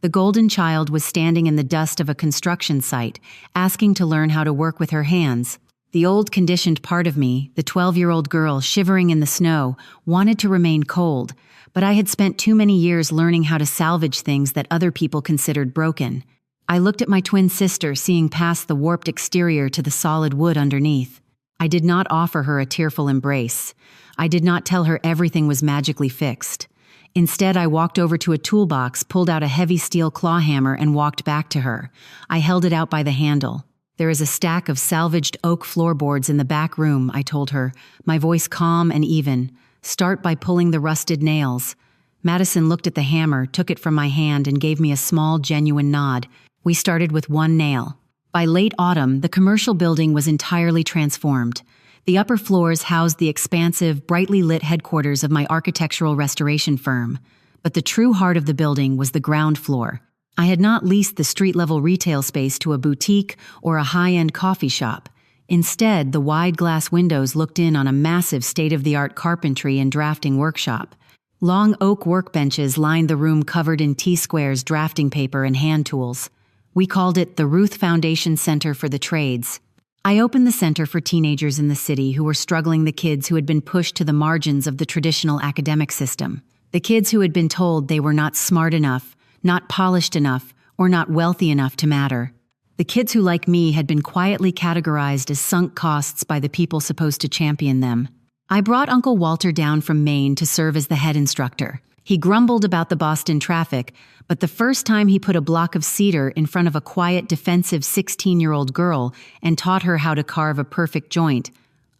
The golden child was standing in the dust of a construction site, asking to learn how to work with her hands. The old conditioned part of me, the 12-year-old girl shivering in the snow, wanted to remain cold, but I had spent too many years learning how to salvage things that other people considered broken. I looked at my twin sister, seeing past the warped exterior to the solid wood underneath. I did not offer her a tearful embrace. I did not tell her everything was magically fixed. Instead, I walked over to a toolbox, pulled out a heavy steel claw hammer, and walked back to her. I held it out by the handle. "There is a stack of salvaged oak floorboards in the back room," I told her, my voice calm and even. "Start by pulling the rusted nails." Madison looked at the hammer, took it from my hand, and gave me a small, genuine nod. We started with one nail. By late autumn, the commercial building was entirely transformed. The upper floors housed the expansive, brightly lit headquarters of my architectural restoration firm. But the true heart of the building was the ground floor. I had not leased the street-level retail space to a boutique or a high-end coffee shop. Instead, the wide glass windows looked in on a massive state-of-the-art carpentry and drafting workshop. Long oak workbenches lined the room, covered in T-squares, drafting paper, and hand tools. We called it the Ruth Foundation Center for the Trades. I opened the center for teenagers in the city who were struggling, the kids who had been pushed to the margins of the traditional academic system, the kids who had been told they were not smart enough, not polished enough, or not wealthy enough to matter. The kids who, like me, had been quietly categorized as sunk costs by the people supposed to champion them. I brought Uncle Walter down from Maine to serve as the head instructor. He grumbled about the Boston traffic, but the first time he put a block of cedar in front of a quiet, defensive 16-year-old girl and taught her how to carve a perfect joint,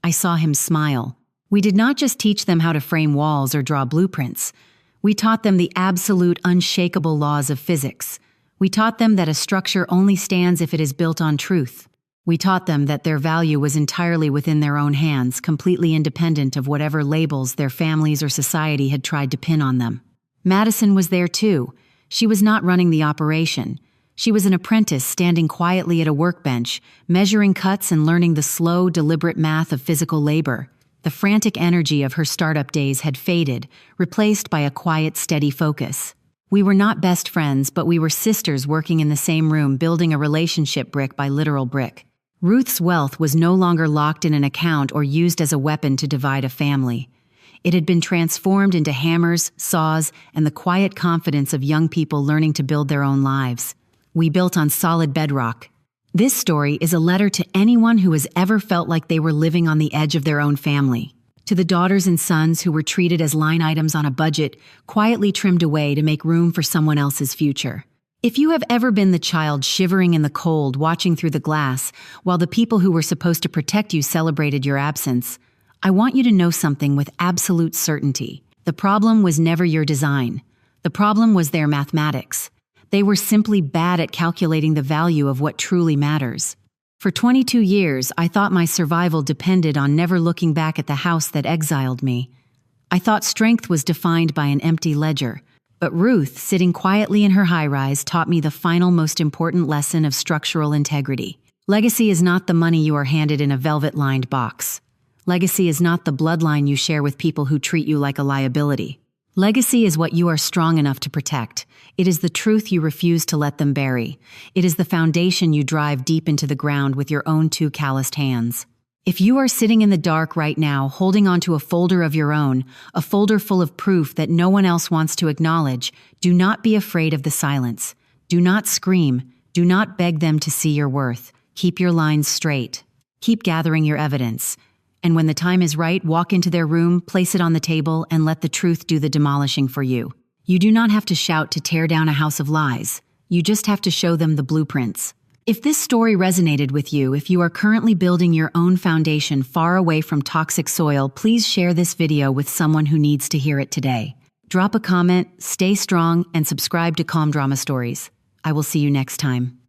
I saw him smile. We did not just teach them how to frame walls or draw blueprints. We taught them the absolute, unshakable laws of physics. We taught them that a structure only stands if it is built on truth. We taught them that their value was entirely within their own hands, completely independent of whatever labels their families or society had tried to pin on them. Madison was there too. She was not running the operation. She was an apprentice standing quietly at a workbench, measuring cuts and learning the slow, deliberate math of physical labor. The frantic energy of her startup days had faded, replaced by a quiet, steady focus. We were not best friends, but we were sisters working in the same room, building a relationship brick by literal brick. Ruth's wealth was no longer locked in an account or used as a weapon to divide a family. It had been transformed into hammers, saws, and the quiet confidence of young people learning to build their own lives. We built on solid bedrock. This story is a letter to anyone who has ever felt like they were living on the edge of their own family. To the daughters and sons who were treated as line items on a budget, quietly trimmed away to make room for someone else's future. If you have ever been the child shivering in the cold, watching through the glass, while the people who were supposed to protect you celebrated your absence, I want you to know something with absolute certainty. The problem was never your design. The problem was their mathematics. They were simply bad at calculating the value of what truly matters. For 22 years, I thought my survival depended on never looking back at the house that exiled me. I thought strength was defined by an empty ledger. But Ruth, sitting quietly in her high-rise, taught me the final, most important lesson of structural integrity. Legacy is not the money you are handed in a velvet-lined box. Legacy is not the bloodline you share with people who treat you like a liability. Legacy is what you are strong enough to protect. It is the truth you refuse to let them bury. It is the foundation you drive deep into the ground with your own two calloused hands. If you are sitting in the dark right now, holding onto a folder of your own, a folder full of proof that no one else wants to acknowledge, do not be afraid of the silence. Do not scream. Do not beg them to see your worth. Keep your lines straight. Keep gathering your evidence. And when the time is right, walk into their room, place it on the table, and let the truth do the demolishing for you. You do not have to shout to tear down a house of lies. You just have to show them the blueprints. If this story resonated with you, if you are currently building your own foundation far away from toxic soil, please share this video with someone who needs to hear it today. Drop a comment, stay strong, and subscribe to Calm Drama Stories. I will see you next time.